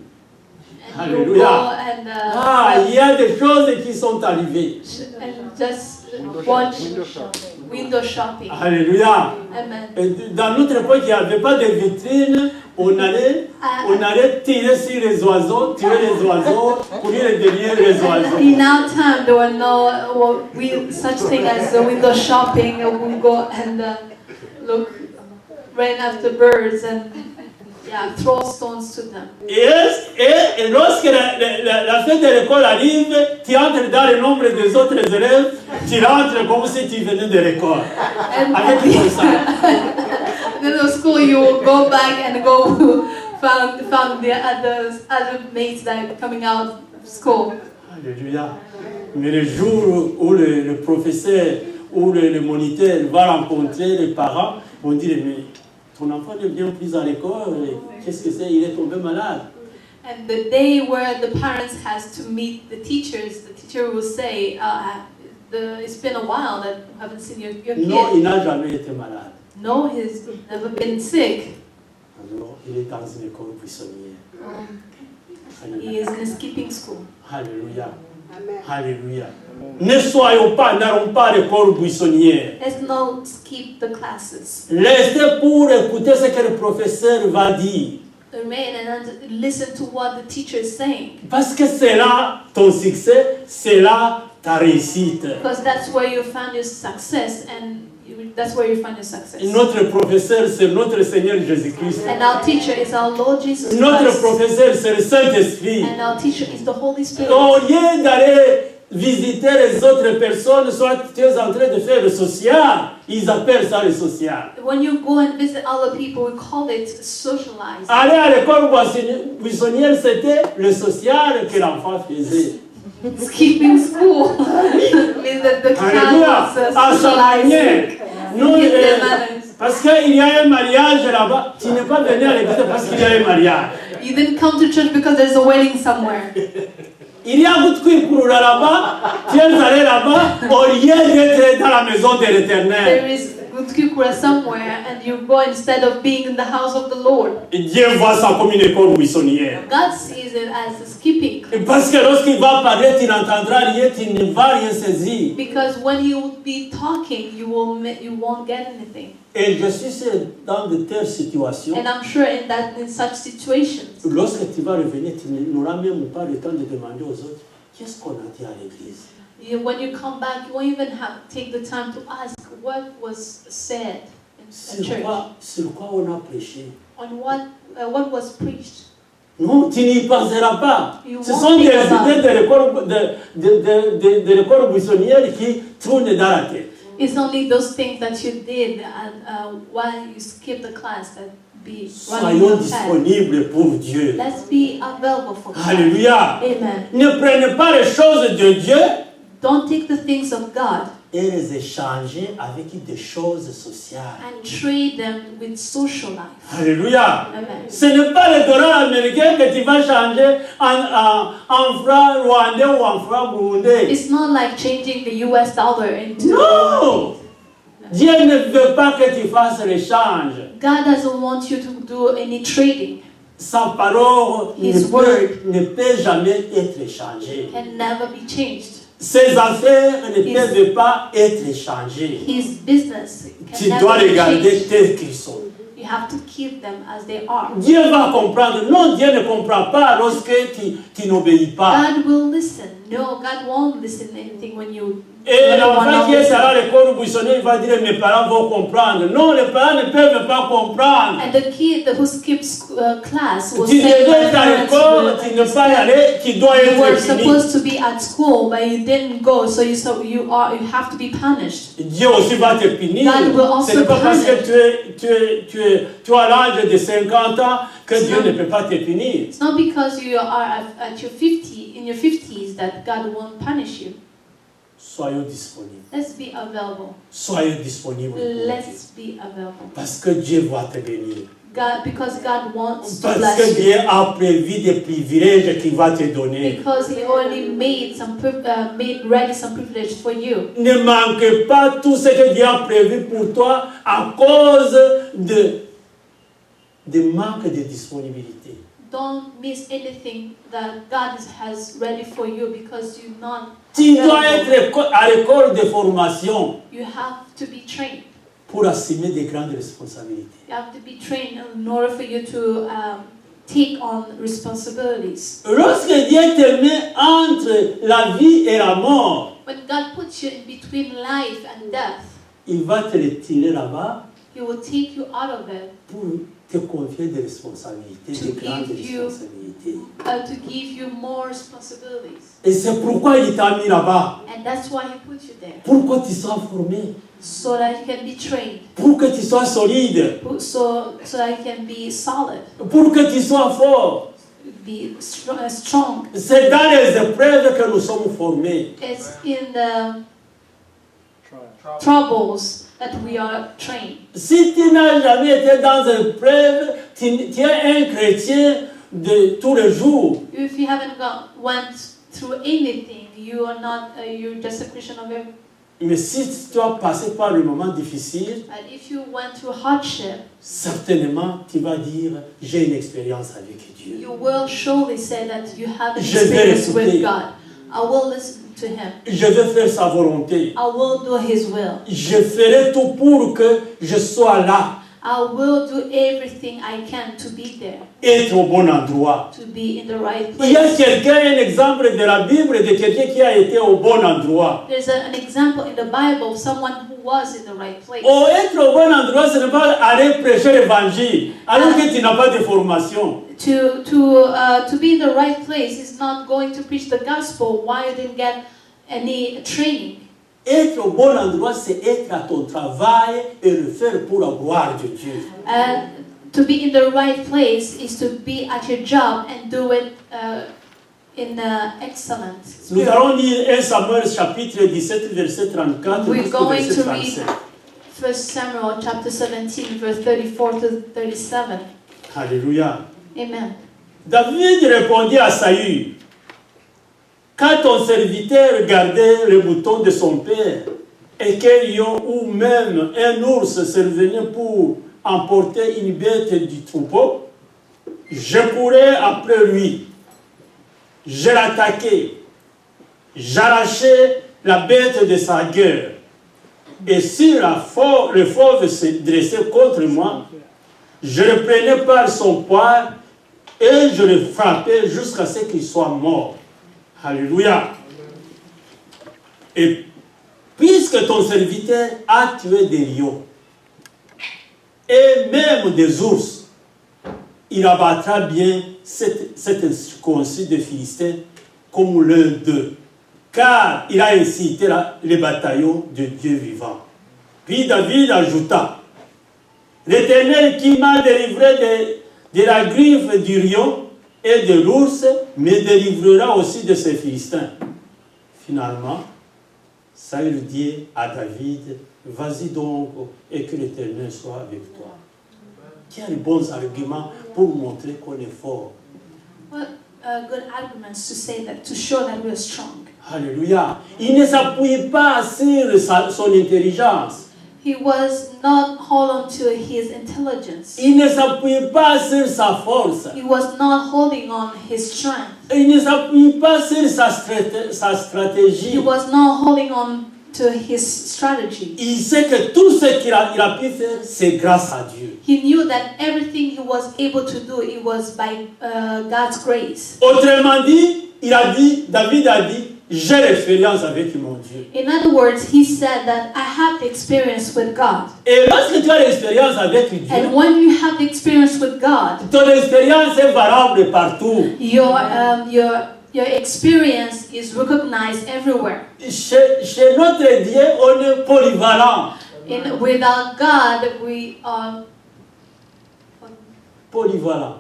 and you go Alléluia. and Ah, il y a des choses qui sont arrivées. and just Watch. Window shopping. Alléluia. Amen. Et dans notre époque, il n'y avait pas de vitrine. On allait tirer sur les oiseaux, tirer les oiseaux, courir derrière les oiseaux. In our time, there were no such thing as window shopping. We go and look right after birds and throw stones to them. Et lorsque la fête de l'école arrive, tu entres dans le nombre des autres élèves, tu rentres comme si tu venais de l'école. Avec tout ça. Then the school, you will go back and go found the other mates that are coming out of school. Alléluia. Mais le jour où le professeur ou le moniteur va rencontrer les parents, vont dire, mais ton enfant ne vient plus à l'école, qu'est-ce que c'est? Il est tombé malade. And the day where the parents has to meet the teacher will say, it's been a while that I haven't seen your kid. Non, il n'a jamais été malade. No, he's never been sick. Alors, il est dans une école buissonnière. He is in a skipping school. Alléluia. Alléluia. N'allons pas à l'école buissonnière. Let's not skip the classes. Restez pour écouter ce que le professeur va dire. Remain and listen to what the teacher is saying. Parce que c'est là ton succès, c'est là ta réussite. Because that's where you find your success, and that's where you find your success. Notre professeur, c'est notre Seigneur Jésus-Christ. And our teacher is our Lord Jesus Christ. Notre professeur, c'est le Saint-Esprit. And our teacher is the Holy Spirit. Au lieu d'aller visiter les autres personnes, soit tu es en train de faire le social, ils appellent ça le social. When you go and visit other people, we call it socializing. Aller à l'école buissonnière, c'était le social que l'enfant faisait. Skipping school. With the Alléluia. À sa manière. Nous, parce qu'il y a un mariage là-bas, tu n'es pas venu à l'église parce qu'il y a un mariage. You didn't come to church because there's a wedding somewhere. Il y a beaucoup de coups là-bas, tu es allé là-bas au lieu d'être dans la maison de l'Éternel. There is good kukura somewhere and you go instead of being in the house of the Lord. Dieu voit ça comme une école buissonnière. God sees it as a skipping. Parce que lorsqu'il va parler, tu n'entendras rien, tu ne vas rien saisir. Because when he will be talking, you won't get anything. Et je suis sûr, dans de telles situations, And I'm sure in such situations, lorsque tu vas revenir, tu n'auras même pas le temps de demander aux autres, qu'est-ce qu'on a dit à l'église? when you come back, you won't even take the time to ask what was said in church. Sur quoi on a prêché? On what was preached. Non, tu n'y penseras pas. You Ce won't sont des think about idées de l'école buissonnière qui tournent dans la tête. It's only those things that you did while you skipped the class that be running Soyons your head. disponibles pour Dieu. Let's be available for God. Alléluia. Amen. Ne prenez pas les choses de Dieu Don't take the things of God et les échanger avec des choses sociales. and trade them with social life. Alléluia. Amen. Ce n'est pas le dollar américain que tu vas changer en franc rwandais ou en franc burundais. It's not like changing the US dollar into. Non! Dieu ne veut pas que tu fasses l'échange. God doesn't want you to do any trading. Sa parole His word ne peut jamais être échangée. Can never be changed. Ses affaires ne peuvent pas être échangées. His business Tu can dois never be regarder changed. tels qu'ils sont. You have to keep them as they are. Dieu va comprendre. Non, Dieu ne comprend pas lorsque tu n'obéis pas. God will listen. No, God won't listen to anything when you. Et l'enfant qui est à l'école buissonnière, il va dire mes parents vont comprendre. Non, les parents ne peuvent pas comprendre. And the kid who skips class will Tu say, devais être à l'école, tu ne peux pas y aller, tu dois you were être puni. supposed to be at school, but you didn't go, so you have to be punished. Dieu aussi va te punir. God will also Ce n'est pas parce punish. que tu as l'âge de 50 ans que It's Dieu not- ne peut pas te punir. It's not because you are at your 50s that God won't punish you. Soyons disponibles. Let's be available. Soyons disponibles. pour Dieu. Let's be available. Parce que Dieu va te bénir. God, because God wants to Parce bless que you. Dieu a prévu des privilèges qu'il va te donner. Because He already made ready some privilege for you. Ne manque pas tout ce que Dieu a prévu pour toi à cause de manque de disponibilité. don't miss anything that God has ready for you because you're not. Tu dois être à l'école de formation You have to be trained. pour assumer des grandes responsabilités. You have to be trained in order for you to take on responsibilities. Lorsque Dieu te met entre la vie et la mort, When God puts you in between life and death, il va te le tirer là-bas He will take you out of it pour te confier des responsabilités, To des grandes give you- responsabilités. to give you more responsibilities. Et c'est pourquoi il t'a mis là-bas. And that's why He put you there, Pour que tu sois formé, so that you can be trained, pour que tu sois solide, so that you can be solid, pour que tu sois fort. be strong. C'est dans les épreuves que nous sommes formés. It's in the troubles that we are trained. Si tu n'as jamais été dans une épreuve, tu es un chrétien de tous les jours. If you haven't went through anything, you are not. You're just a Christian of every. Mais si tu as passé par le moment difficile, And if you went through hardship, certainement tu vas dire j'ai une expérience avec Dieu. you will surely say that you have an Je vais experience with l'écouter. God. I will listen to Him. Je vais faire sa volonté. I will do His will. Je ferai tout pour que je sois là, I will do everything I can to be there, être au bon endroit. to be in the right Il y a place. quelqu'un, un exemple de la Bible de quelqu'un qui a été au bon endroit. There's an example in the Bible of someone who was in the right place. Oh, être au bon endroit, ce n'est pas aller prêcher l'évangile, alors que tu n'as pas de formation. To be in the right place is not going to preach the gospel while you didn't get any training. Être au bon endroit, c'est être à ton travail et le faire pour la gloire de Dieu. To be in the right place is to be at your job and do it in excellence. Nous allons lire 1 Samuel chapitre 17, verset 34 We're jusqu'au going verset to read 37. 1 Samuel chapter 17, verse 34 to 37. Alléluia. Amen. David répondit à Saül, quand ton serviteur gardait le mouton de son père, et qu'un lion ou même un ours survenait pour emporter une bête du troupeau, je courais après lui, je l'attaquais, j'arrachais la bête de sa gueule, et si le fauve se dressait contre moi, je le prenais par son poil et je le frappais jusqu'à ce qu'il soit mort. Alléluia. Et puisque ton serviteur a tué des lions et même des ours, il abattra bien cet incirconcis de Philistins comme l'un d'eux, car il a incité les bataillons de Dieu vivant. Puis David ajouta, l'Éternel qui m'a délivré de la griffe du lion et de l'ours me délivrera aussi de ces Philistins. Finalement, Saül dit à David, vas-y donc et que l'Éternel soit avec toi. Quels bons arguments pour montrer qu'on est fort. What good arguments to say that, to show that we're strong. Alléluia. Il ne s'appuie pas sur son intelligence. He was not hold on to his intelligence. Il ne s'appuie pas sur sa force. He was not holding on his strength. Il ne s'appuie pas sur sa He stratégie. was not holding on to his strategy. Il sait que tout ce qu'il a pu faire, c'est grâce à Dieu. He knew that everything he was able to do, it was by God's grace. Autrement dit, David a dit, j'ai l'expérience avec mon Dieu. In other words, he said that I have the experience with God. Et lorsque tu as l'expérience avec Dieu, And when you have the experience with God, ton expérience est valable partout. your experience is recognized everywhere. Chez notre Dieu, on est polyvalent. Without God, we are Polyvalent.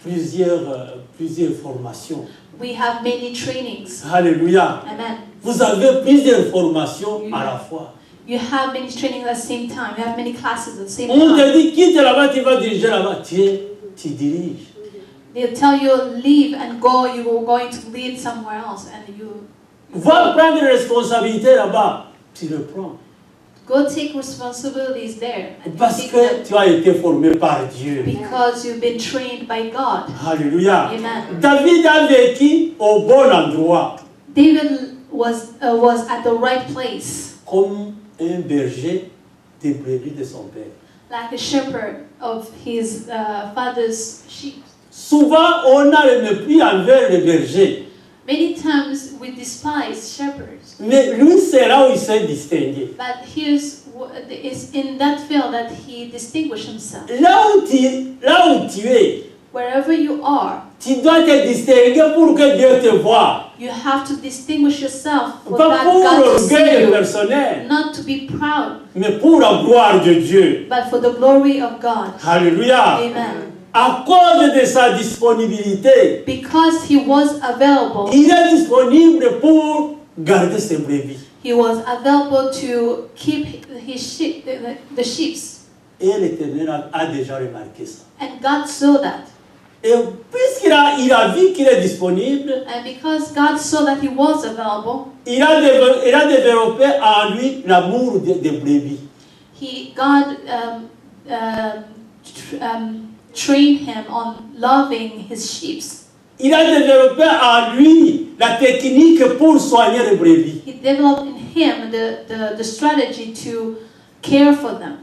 Plusieurs formations. We have many trainings. Alléluia. Amen. Vous avez plusieurs formations à la fois. You have many trainings at the same time. You have many classes at the same On te time. dit, quitte là-bas, tu vas diriger là-bas. Tu diriges. They'll tell you leave and go. You are going to lead somewhere else, and you Va prendre une responsabilité là-bas. Tu le prends. Go take responsibilities there. And Parce take que them tu as été formé par Dieu. because you've been trained by God. Alléluia. Amen. David a vécu au bon endroit, David was at the right place, comme un berger des brebis de son père. like a shepherd of his father's sheep. Souvent, on a le mépris envers le berger. Many times we despise shepherds, Mais lui, c'est là où il s'est distingué. but it's in that field that he distinguished himself. Là où tu es, Wherever you are, tu dois te distinguer pour que Dieu te voie. you have to distinguish yourself for Pas that pour God to see l'orgueil you, personnel, not to be proud, mais pour la gloire de Dieu. but for the glory of God. Alléluia. Amen. À cause de sa disponibilité, Because he was available, il est disponible pour garder ses brebis. he was available to keep his sheep, the sheep. Et l'Éternel a déjà remarqué ça. And God saw that. Et puisqu'il a vu qu'il est disponible, And because God saw that he was available, il a développé en lui l'amour des brebis. God trained him on loving his sheep. Il a développé en lui la technique pour soigner les brebis. He developed in him the strategy to care for them.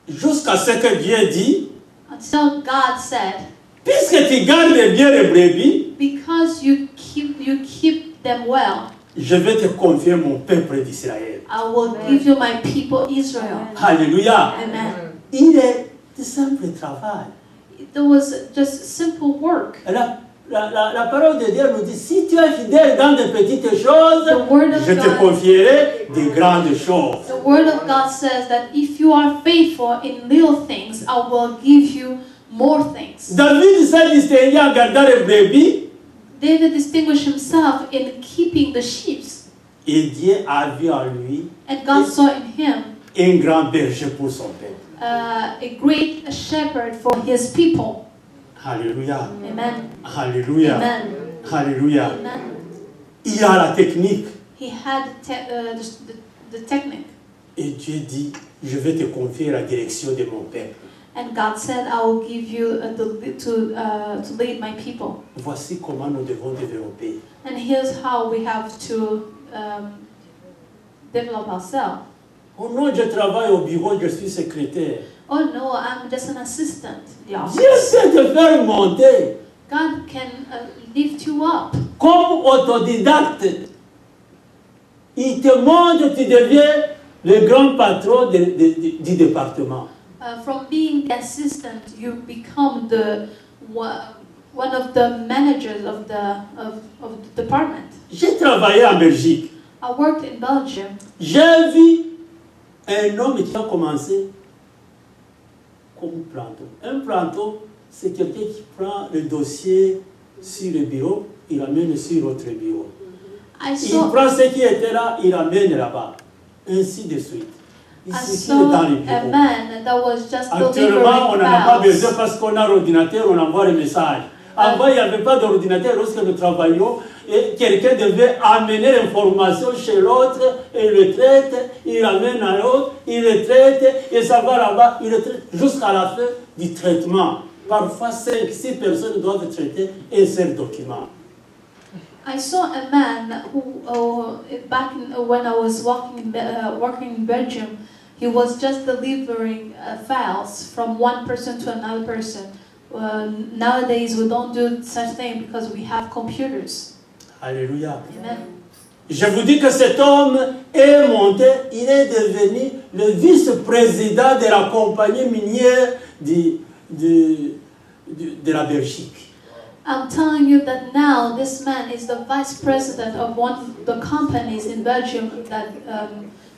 Jusqu'à ce que Dieu dit, Until God said, puisque tu gardes bien les brebis, because you keep them well, je vais te confier mon peuple d'Israël. I will give you my people Israel. Alléluia. Amen. Il est de simple travail. It was just simple work. La parole de Dieu nous dit, si tu es fidèle dans de petites choses, The word of je te God- confierai des grandes choses. The word of God says that if you are faithful in little things, I will give you more things. David s'est distingué en gardant les brebis, David distinguished himself in keeping the sheep, et Dieu a vu en lui and God saw in him un grand berger pour son peuple. a great shepherd for his people. Alléluia. Amen. Alléluia. Amen. Alléluia. Amen. Il a la technique. He had the technique, Et Dieu dit, je vais te confier la direction de mon peuple. and God said, "I will give you to lead my people." Voici comment nous devons développer. And here's how we have to develop ourselves. Oh non, je travaille au bureau, je suis secrétaire. Oh no, I'm just an assistant. The office. Dieu sait te faire monter. God can lift you up. Comme autodidacte, il te montre, tu deviens le grand patron du département. From being the assistant, you become one of the managers of the department. J'ai travaillé en Belgique. I worked in Belgium. J'ai vu un homme qui a commencé comme planton. Un planton, c'est quelqu'un qui prend le dossier sur le bureau, il l'amène sur l'autre bureau. I Il saw prend ce qui était là, il l'amène là-bas. Ainsi de suite. Il I circule saw dans les a bureaux. man that was just Actuellement, on delivering n'en a pas besoin files. parce qu'on a l'ordinateur, on envoie les messages. Avant, il n'y avait pas d'ordinateur lorsque nous travaillions et quelqu'un devait amener l'information chez l'autre et le traite, il l'amène à l'autre, il le traite et ça va là-bas, il le traite jusqu'à la fin du traitement. Parfois, 5-6 personnes doivent traiter un seul document. I saw a man who, when I was working in Belgium, he was just delivering files from one person to another person. Nowadays, we don't do such thing because we have computers. Alléluia. Amen. Je vous dis que cet homme est monté, il est devenu le vice-président de la compagnie minière de la Belgique. I'm telling you that now this man is the vice president of one of the companies in Belgium that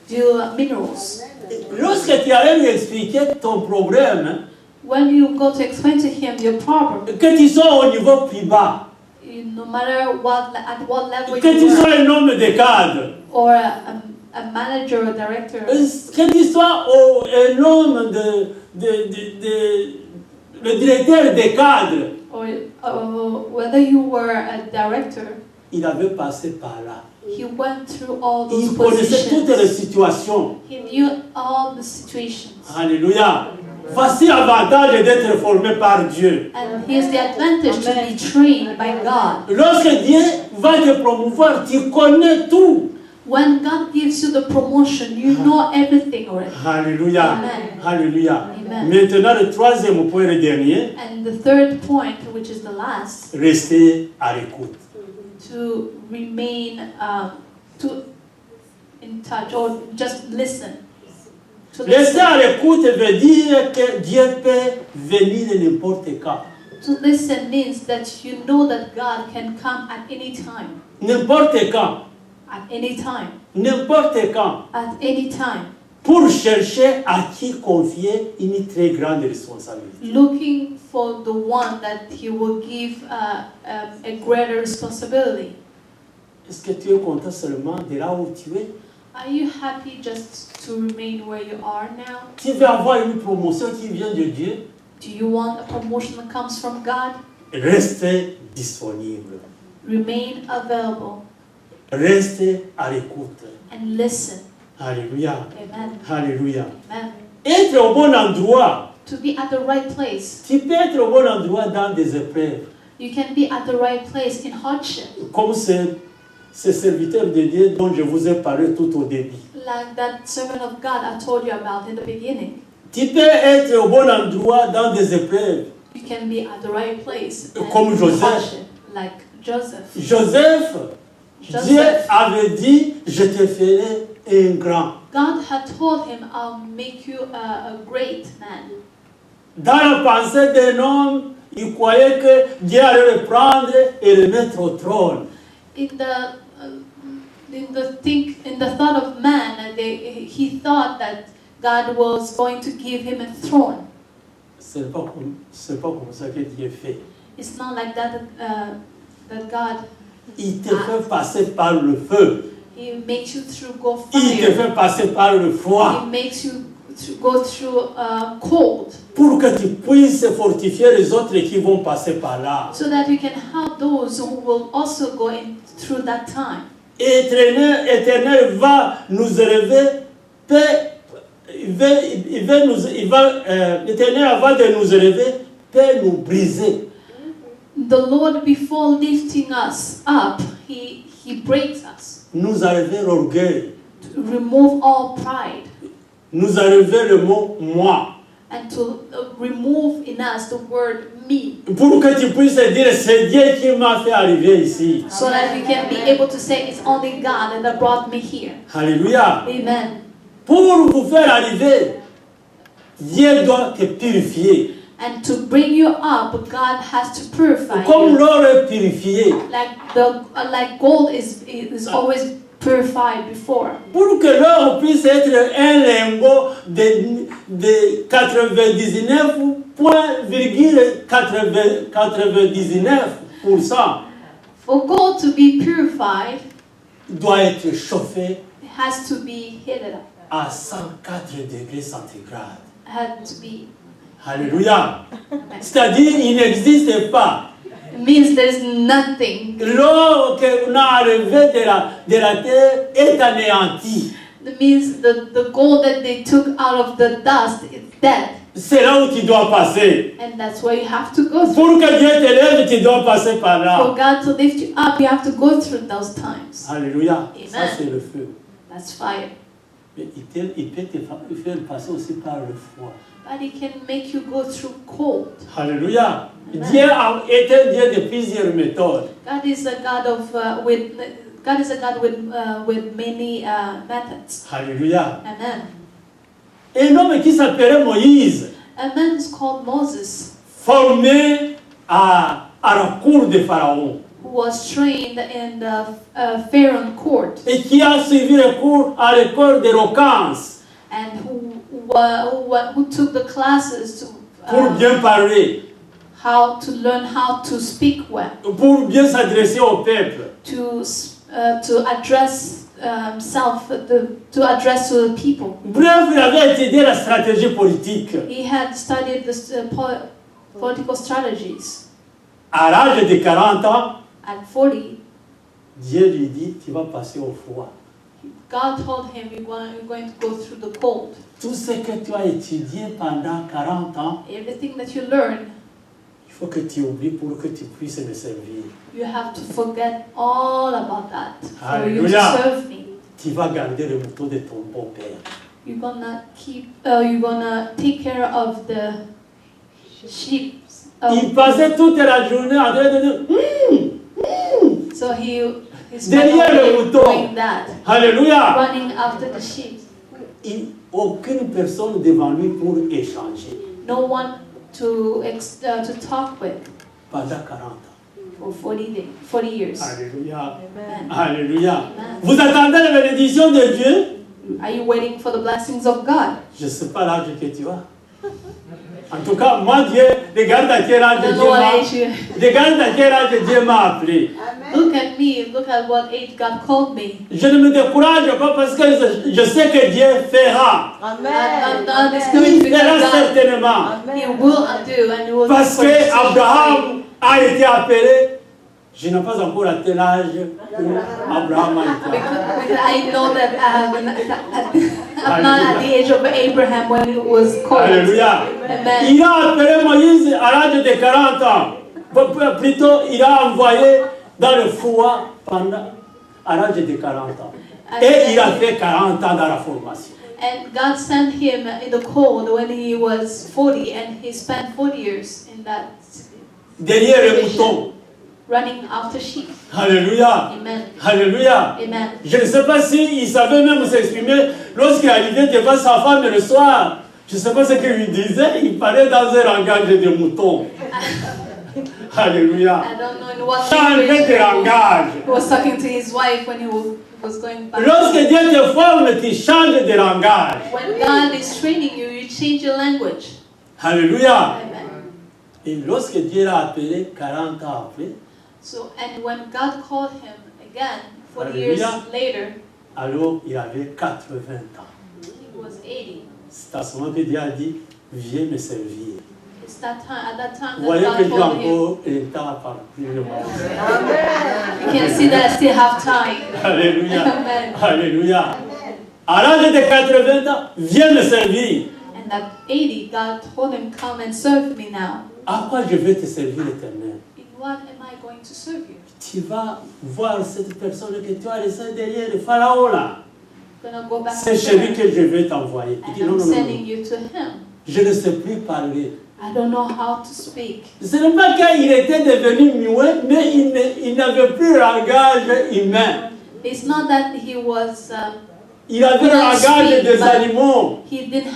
do minerals. Lorsque tu allais lui expliquer ton problème, When you go to explain to him your problem, que tu sois au niveau plus bas, no matter at what level que tu you sois are, un homme de cadre, or a manager or director, que tu sois un homme le directeur des cadres, or whether you were a director, il avait passé par là. He went through all those Il connaissait toutes les positions. situations. He knew all the situations. Alléluia. Voici l'avantage d'être formé par Dieu. And here's the advantage to be trained by God. Lorsque Dieu va te promouvoir, tu connais tout. When God gives you the promotion, you know everything already. Alléluia. Amen. Alléluia. Amen. Maintenant, le troisième point, le dernier, And the third point, which is the last, rester à l'écoute. to remain in touch or just listen. To Rester listen. à l'écoute veut dire que Dieu peut venir n'importe quand. To listen means that you know that God can come at any time. N'importe quand. At any time. N'importe quand. At any time. Pour chercher à qui confier une très grande responsabilité. Looking for the one that He will give a greater responsibility. Est-ce que tu es content seulement de là où tu es? Are you happy just to remain where you are now? Tu veux avoir une promotion qui vient de Dieu? Do you want a promotion that comes from God? Restez disponible. Remain available Restez à l'écoute. and listen. Alléluia. Amen. Alléluia. Amen. Être au bon endroit. To be at the right place. Tu peux être au bon endroit dans des épreuves. You can be at the right place in hardship. Comme ces serviteurs de Dieu dont je vous ai parlé tout au début. Like that servant of God I told you about in the beginning. Tu peux être au bon endroit dans des épreuves. You can be at the right place and Comme in Joseph. hardship, like Joseph. Dieu Joseph. avait dit, je te ferai un grand. God had told him, I'll make you a great man. Dans la pensée d'un homme, il croyait que Dieu allait le prendre et le mettre au trône. In the thought of man, he thought that God was going to give him a throne. Ce n'est pas comme ça que Dieu fait. It's not like that that God. Il te fait passer par le feu. He makes you go Il te fire. fait passer par le froid. He makes you go through cold, Pour que tu puisses fortifier les autres qui vont passer par là. so that you can help those who will also go through that time. Éternel va nous élever, Éternel avant de nous élever, peut nous briser. The Lord, before lifting us up, He breaks us, Nous enlever l'orgueil, to remove all pride, nous enlever le mot moi. and to remove in us the word me, Pour que tu puisses dire, c'est Dieu qui m'a fait arriver ici. so that we can be able to say it's only God that brought me here. Alléluia. Amen. Pour vous faire arriver, Dieu doit te purifier. And to bring you up, God has to purify Comme you. l'or est purifié. Like gold is always purified before. Pour que l'or puisse être un lingot de 99,99%, For gold to be purified, doit être chauffé it has to be heated up. à 104 degrés centigrades. It had to be. Alléluia. C'est-à-dire, il n'existe pas. It means there's nothing. L'or qu'on a enlevé de la terre est anéanti. It means the gold that they took out of the dust is dead. C'est là où tu dois passer. And that's where you have to go through. Pour que Dieu t'élève, tu dois passer par For là. God to lift you up, you have to go through those times. Alléluia. Amen. Ça, c'est le feu. That's fire. Mais il peut te faire passer aussi par le froid. But He can make you go through cold. Alléluia. Amen. Dieu est un Dieu de plusieurs méthodes. God is a God with many methods. Alléluia. Amen. Un homme qui s'appelait Moïse, A man is called Moses, formé à la cour de Pharaon, who was trained in the Pharaoh court, et qui a suivi le cours à l'école d'éloquence and who took the classes to pour bien parler, how to learn how to speak well, pour bien s'adresser au peuple. to address to address to the people. Bref, il avait étudié la stratégie politique. He had studied the political strategies. À l'âge de 40 ans, At 40, Dieu lui dit, tu vas passer au froid. God told him, you're going to go through the cold. Tout ce que tu as étudié pendant 40 ans, Everything that you learn, il faut que tu oublies pour que tu puisses me servir. you have to forget all about that for you to Hallelujah. serve me. Tu vas garder le mouton de ton beau-père. You're gonna take care of the sheep. Il passait toute la journée en train de dire, So he spent Derrière all le day mouton. doing that, Alléluia. running after the sheep. Aucune personne devant lui pour échanger No one to talk with pendant 40 ans. for 40 years. Alléluia. Amen. Alléluia. Amen. Vous attendez la bénédiction de Dieu? Are you waiting for the blessings of God? Je ne sais pas l'âge que tu as. En tout cas, moi, Dieu, regarde à quel âge I don't Dieu know what m'a age you. regarde à quel âge Dieu m'a appelé. Look at me. Look at what age God called me. Je ne me décourage pas parce que je sais que Dieu fera. I'm not discouraged Il fera because God, certainement. He will do and He will. Parce que Abraham a été appelé. Je n'ai pas encore atteint l'âge où Abraham a été appelé. Because I know that I'm not at the age of Abraham when it was called. Alléluia. Amen. Il a appelé Moïse à l'âge de 40 ans. Plutôt, il a envoyé dans le froid à l'âge de 40 ans. Et il a fait 40 ans dans la formation. And God sent him in the cold when he was 40, and he spent 40 years in that Derrière le mouton. running after sheep. Alléluia. Amen. Alléluia. Amen. Je ne sais pas s'il savait même s'exprimer lorsqu'il arrivait devant sa femme le soir. Je ne sais pas ce qu'il lui disait. Il parlait dans un langage de mouton. Alléluia. I don't know in what Change language de langage. he was talking to his wife when he was going back. Lorsque Dieu te forme, tu changes de langage. When God is training you, you change your language. Alléluia. Amen. Et lorsque Dieu l'a appelé 40 ans après, So, and when God called him again, 40 years Hallelujah. later, alors il avait 80 ans. he was 80. C'est à ce moment que Dieu a dit, viens me servir. It's that time, at that time Vous voyez that que God j'ai told him. encore un temps à parcourir. You can see that I still have time. Alléluia. Amen. Alléluia. À l'âge de 80 ans, viens me servir. And at 80, God told him, come and serve me now. À quoi je vais te servir, l'Éternel? In what am I going to serve you? Tu vas voir cette personne que tu as laissée derrière le Pharaon là. I'm going to go back to C'est chez lui her, que je vais t'envoyer. Il dit and non, I'm non, non, sending non. you to him. Je ne sais plus parler. I don't know how to speak. Ce n'est pas qu'il était devenu muet, mais il n'avait plus le langage humain. It's not that he was, Il avait le langage des animaux. he didn't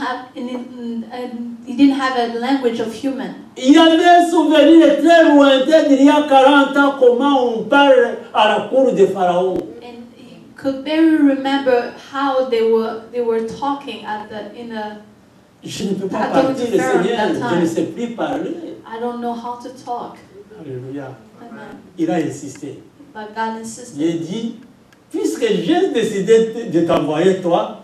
have a language of human. Il avait un souvenir très lointain d'il y a 40 ans, comment on parle à la cour de Pharaon. And he could barely remember how they were talking in a. Je ne peux pas I told partir, you to Pharaoh Seigneur, that je time. ne sais plus parler. I don't know how to talk. Alléluia. Amen. Il a insisté. But God insisted. Il a dit, puisque j'ai décidé de t'envoyer toi,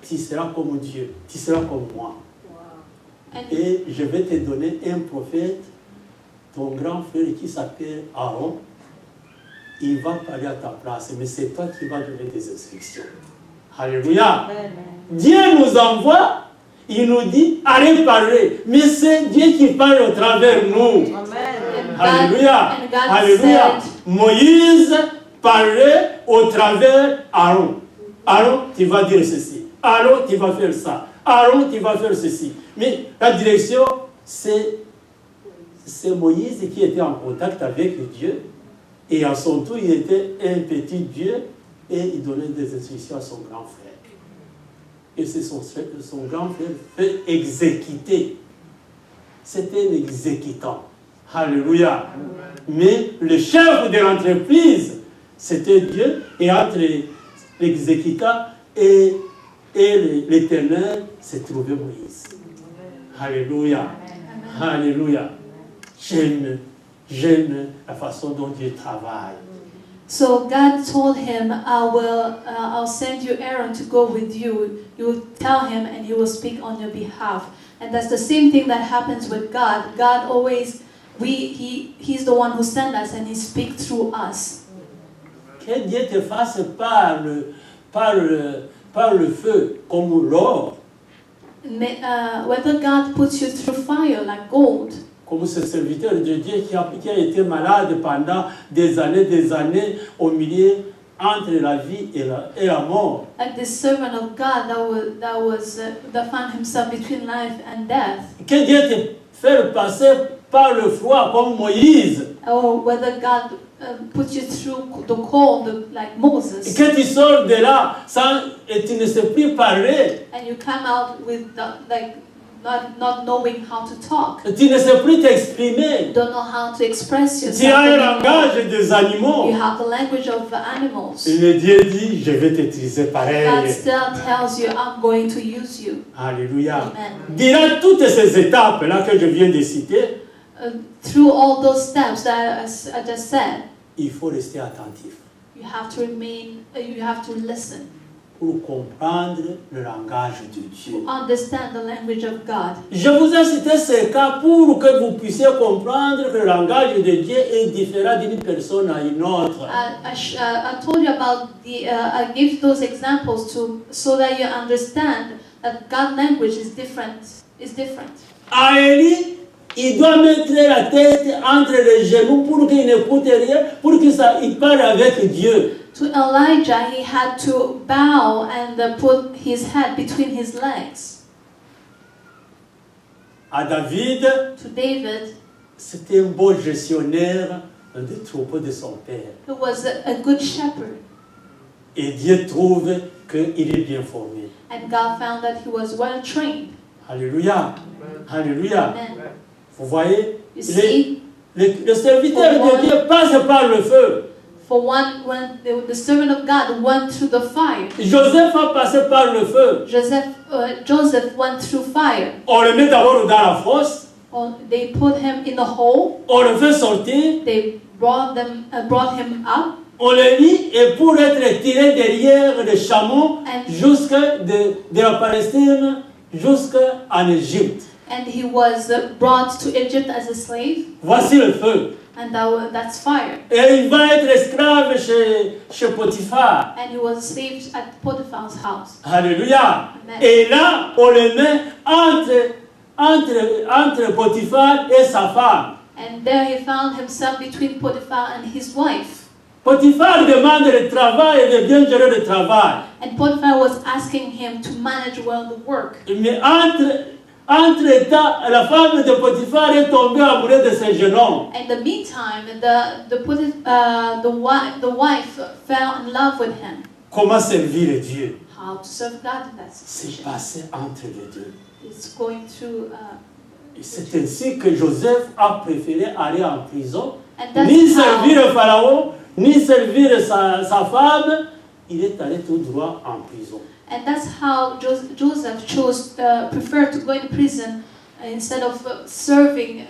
tu seras comme Dieu, tu seras comme moi. And Et je vais te donner un prophète, ton grand frère qui s'appelle Aaron. Il va parler à ta place, mais c'est toi qui vas donner des instructions. Alléluia. Dieu nous envoie, il nous dit, allez parler. Mais c'est Dieu qui parle au travers de nous. Alléluia. and God Alléluia. said, Moïse parlait au travers Aaron. Aaron, tu vas dire ceci. Aaron, tu vas faire ça. Aaron, tu vas faire ceci. Mais la direction, c'est Moïse qui était en contact avec Dieu. Et à son tour, il était un petit Dieu et il donnait des instructions à son grand frère. Et c'est son grand frère fait exécuter. C'était un exécutant. Alléluia. Mais le chef de l'entreprise, c'était Dieu. Et entre l'exécutant et l'Éternel, s'est trouvé Moïse. Alléluia. Alléluia. J'aime la façon dont Dieu travaille. So God told him, I'll send you Aaron to go with you. You will tell him and he will speak on your behalf. And that's the same thing that happens with God. God always, he's the one who sent us and he speaks through us. que Dieu te fasse par le feu, comme l'or, Whether God puts you through fire like gold, comme ce serviteur de Dieu qui a été malade pendant des années au milieu entre la vie et la mort. like this servant of God that found himself between life and death, Que Dieu te fasse passer par le froid comme Moïse. or whether God puts you through the cold like Et Moses, que tu sors de là et tu ne sais plus parler. and you come out with not knowing how to talk. Tu ne sais plus t'exprimer. You don't know how to express Tu yourself as un anymore. langage des animaux. You have the language of the animals. Et le Dieu dit, je vais t'utiliser God pareil. still tells you, I'm going to use you. Alléluia. Amen. Durant toutes ces étapes-là que je viens de citer, Through all those steps that I just said, il faut rester attentif you have to remain, you have to listen, pour comprendre le langage de Dieu. understand the language of God. Je vous ai cité ces cas pour que vous puissiez comprendre que le langage de Dieu est différent d'une personne à une autre. I told you about I give those examples so that you understand that God's language is different. À Élie, il doit mettre la tête entre les genoux pour qu'il n'écoute rien, pour qu'il parle avec Dieu. To Elijah, he had to bow and put his head between his legs. À David, To David, c'était un bon gestionnaire des troupeaux de son père. who was a good shepherd, Et Dieu trouve qu'il est bien formé. and God found that he was well trained. Alléluia. Alléluia. Amen. Vous voyez, You see, le serviteur de Dieu passe par le feu. for one, when the servant of God went through the fire, Joseph a passé par le feu. Joseph went through fire. On le met d'abord dans la fosse, They put him in the hole. on le fait sortir, They brought him up, on le lit et pour être tiré derrière les chameaux jusque de la Palestine jusqu'en Égypte. and he was brought to Egypt as a slave. Voici le feu. And that's fire. Et il va être esclave chez Potiphar. And he was a slave at Potiphar's house. Alléluia. Amen. Et là, on le met entre Potiphar et sa femme. And there he found himself between Potiphar and his wife. Potiphar demande le travail et de bien gérer le travail. And Potiphar was asking him to manage well the work. Mais entre-temps, la femme de Potiphar est tombée amoureuse de ses jeunes hommes. In the meantime, the wife fell in love with him. Comment servir Dieu? How to serve God in that C'est situation. passé entre les deux. It's going through. Et c'est ainsi que Joseph a préféré aller en prison, And that's ni how- servir le Pharaon, ni servir sa femme. Il est allé tout droit en prison. And that's how Joseph preferred to go in prison instead of serving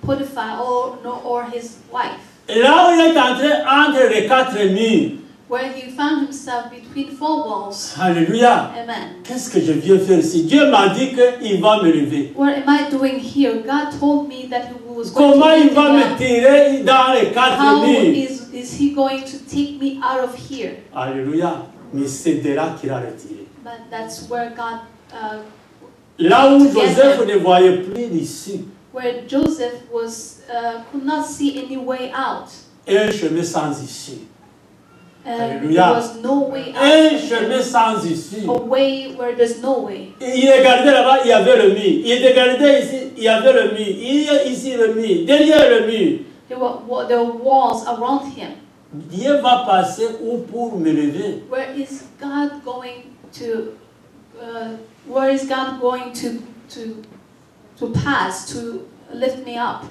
Potiphar or his wife, Et là où il est entré entre les quatre murs. where he found himself between four walls. Alléluia. Amen. Qu'est-ce que je viens faire ici? Dieu m'a dit qu'il va me lever. What am I doing here? God told me that he was going Comment to il take va me me out. tirer dans les quatre How murs? is he going to take me out of here? Alléluia. Mais c'est de là qu'il a retiré. But that's where God, Là où Together. Joseph ne voyait plus l'issue, where Joseph could not see any way out. un chemin sans issue. There Alléluia. was no way Un out. chemin sans issue. A way where there's no way. Il regardait là-bas, il y avait le mur. Il regardait ici, il y avait le mur. Il y a ici le mur. Derrière le mur. There were walls around him. Dieu va passer où pour me lever? Where is God going to? Where is God going to pass to lift me up?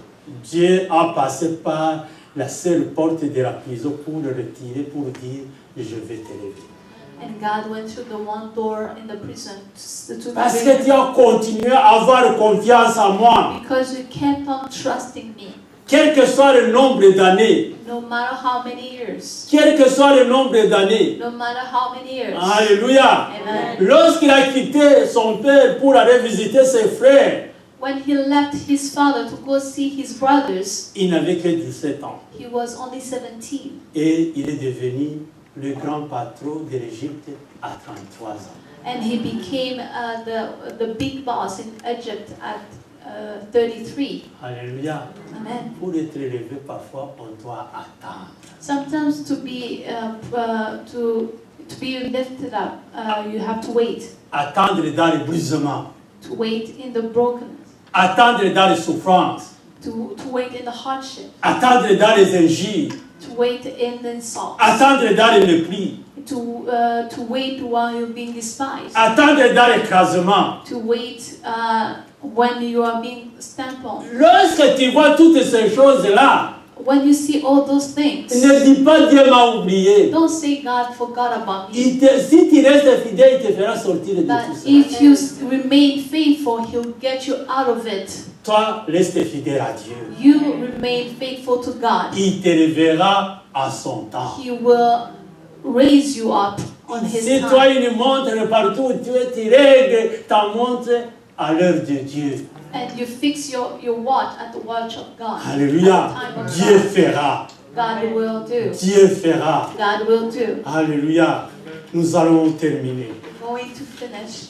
Dieu a passé par la seule porte de la prison pour le retirer, pour dire je vais te lever. And God went through the one door in the prison to Parce bring que him, tu as continué à avoir confiance en moi. because you kept on trusting me, Quel que soit le nombre d'années, no matter how many years, quel que soit le nombre d'années. no matter how many years. Alléluia. Amen. Lorsqu'il a quitté son père pour aller visiter ses frères, When he left his father to go see his brothers, il n'avait que 17 ans. he was only 17, Et il est devenu le grand patron de l'Égypte à 33 ans. And he became the big boss in Egypt at 33. Alléluia. Amen. Pour être élevé, parfois, on doit attendre. Sometimes to be lifted up, you have to wait. Attendre dans le brisement. To wait in the brokenness. Attendre dans les souffrances. To wait in the hardship. Attendre dans les injures. To wait in the insults. Attendre dans le mépris. To wait while you're being despised. Attendre dans l'écrasement. To wait when you are being stamped on. Lorsque tu vois toutes ces choses-là, When you see all those things, ne dis pas Dieu m'a oublié. don't say God forgot about me. Si tu restes fidèle, il te fera sortir de That tout ça. if you remain faithful, He'll get you out of it. Toi, reste fidèle à Dieu. You remain faithful to God. Il te révélera à son temps. He will raise you up on His Si toi, time. une montre partout où tu es, tu règles ta montre à l'heure de Dieu. And you fix your watch at the watch of God. Alléluia. At the time of Dieu God. fera. God will do. Dieu fera. God will do. Alléluia. Nous allons terminer. Going to finish.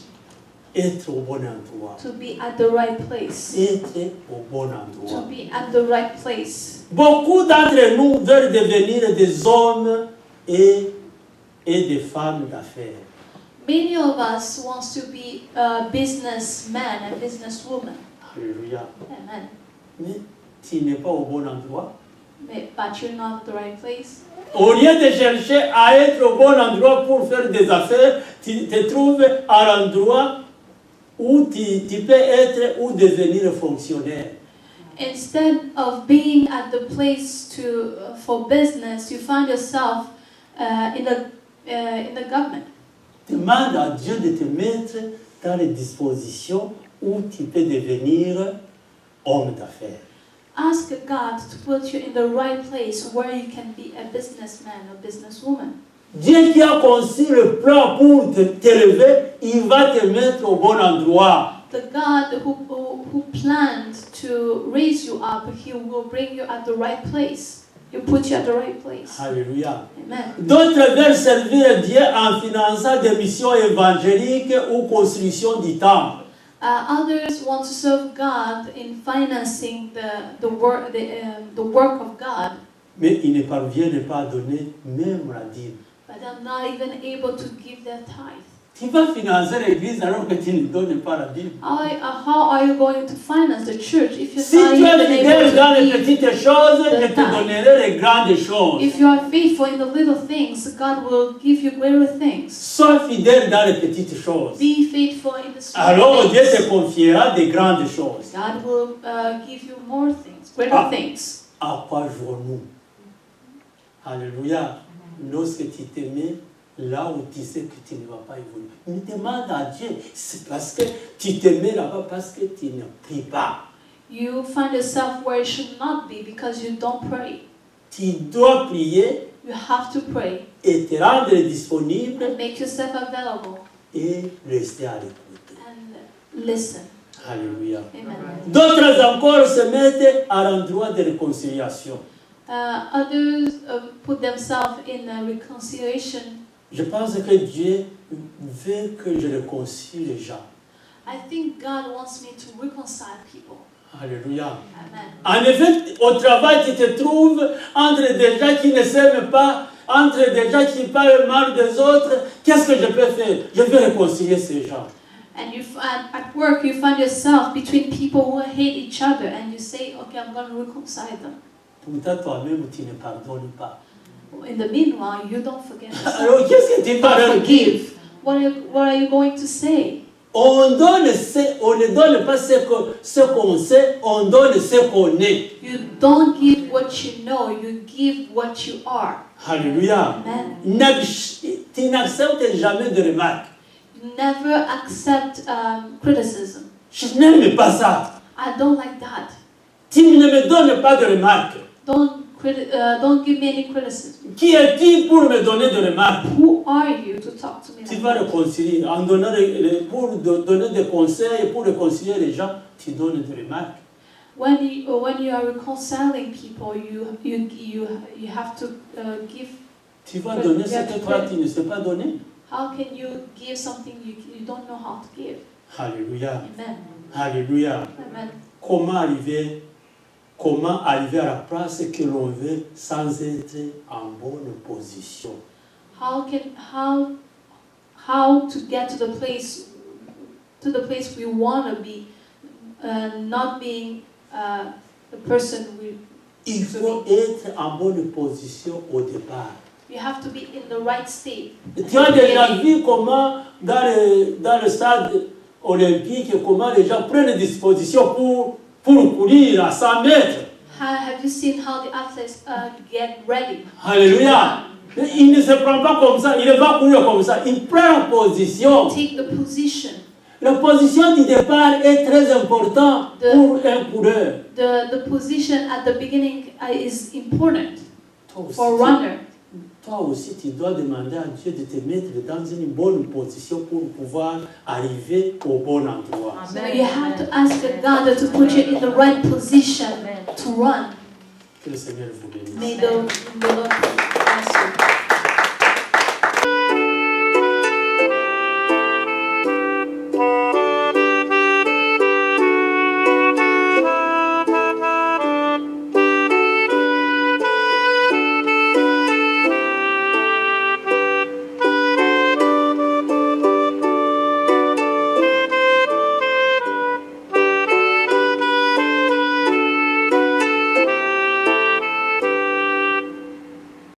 Être au bon endroit. To be at the right place. Être au bon To endroit. be at the right place. Beaucoup d'entre nous veulent devenir des hommes et des femmes d'affaires. Many of us wants to be a businessman and businesswoman. Alléluia. Amen. Mais tu n'es pas au bon endroit. But you're not at the right place. Au lieu de chercher à être au bon endroit pour faire des affaires, tu te trouves à l'endroit où tu peux être ou devenir fonctionnaire. Instead of being at the place for business, you find yourself in the government. Demande à Dieu de te mettre dans les dispositions où tu peux devenir homme d'affaires. Ask God to put you in the right place where you can be a businessman or businesswoman. Dieu qui a conçu le plan pour t'élever, il va te mettre au bon endroit. The God who planned to raise you up, He will bring you at the right place. He'll put you at the right place. Alléluia. Amen. D'autres veulent servir Dieu en finançant des missions évangéliques ou construction du temple. Others want to serve God in financing the work of God, Mais ils ne parviennent pas à donner même la dîme. but they're not even able to give their tithe. Tu vas financer l'église alors que tu ne donnes pas la dîme. How are you going to finance the church if you're Si not tu es even fidèle dans les able to give? petites choses, the je te tithe. donnerai les grandes choses. If you are faithful in the little things, God will give you greater things. Sois fidèle dans les petites choses. Be faithful in the small Alors Dieu te things. confiera des grandes choses. God will give you more things, greater things. À quoi jouons-nous? Alléluia. Lorsque tu te mets là où tu sais que tu ne vas pas évoluer. Mais demande à Dieu. C'est parce que tu te mets là-bas parce que tu ne pries pas. You find yourself where you should not be because you don't pray. Tu dois prier You have to pray et te rendre disponible and make yourself available et rester à l'écoute. and listen. Alléluia. Amen. D'autres encore se mettent à l'endroit de réconciliation. Others put themselves in a reconciliation. Je pense que Dieu veut que je réconcilie les gens. I think God wants me to reconcile people. Alléluia. Amen. En effet, au travail, tu te trouves entre des gens qui ne s'aiment pas, entre des gens qui parlent mal des autres. Qu'est-ce que je peux faire? Je vais réconcilier ces gens. And at work, you find yourself between people who hate each other, and you say, okay, I'm going to reconcile them. Pourtant, toi-même, tu ne pardonnes pas. In the meanwhile, you don't forget yourself. Alors, qu'est-ce que tu vas leur dire? Forgive. What are you going to say? On ne donne pas ce qu'on sait, on donne ce qu'on est. You don't give what you know, you give what you are. Alléluia. Amen. Tu n'acceptes jamais de remarques. You never accept criticism. Je n'aime pas ça. I don't like that. Tu ne me donnes pas de remarques. Don't give me any criticism. Qui es-tu pour me donner de remarques? Who are you to talk to me Tu like vas that? réconcilier. Pour donner des conseils, pour réconcilier les gens, tu donnes des remarques. When you are reconciling people, you have to give Tu vas donner ce que toi, tu ne sais pas donner. How can you give something you don't know how to give? Alléluia. Amen. Alléluia. Amen. Comment arriver à la place que l'on veut sans être en bonne position? How to get to the place we want to be, not being the person we. Il faut être en bonne position au départ. You have to be in the right state. Tu as déjà vu comment dans le stade olympique, comment les gens prennent des dispositions pour courir à 100 mètres. Have you seen how the athletes get ready? Alléluia. Il ne se prend pas comme ça, il ne va courir comme ça. Il prend position. Take the position. La position du départ est très importante pour un coureur. The position at the beginning is important Toi aussi, for a runner. Toi aussi, tu dois demander à Dieu de te mettre dans une bonne position pour pouvoir arriver au bon endroit. So you have to ask God to put you in the right position to run. Que le Seigneur vous bénisse. May the Lord bless you.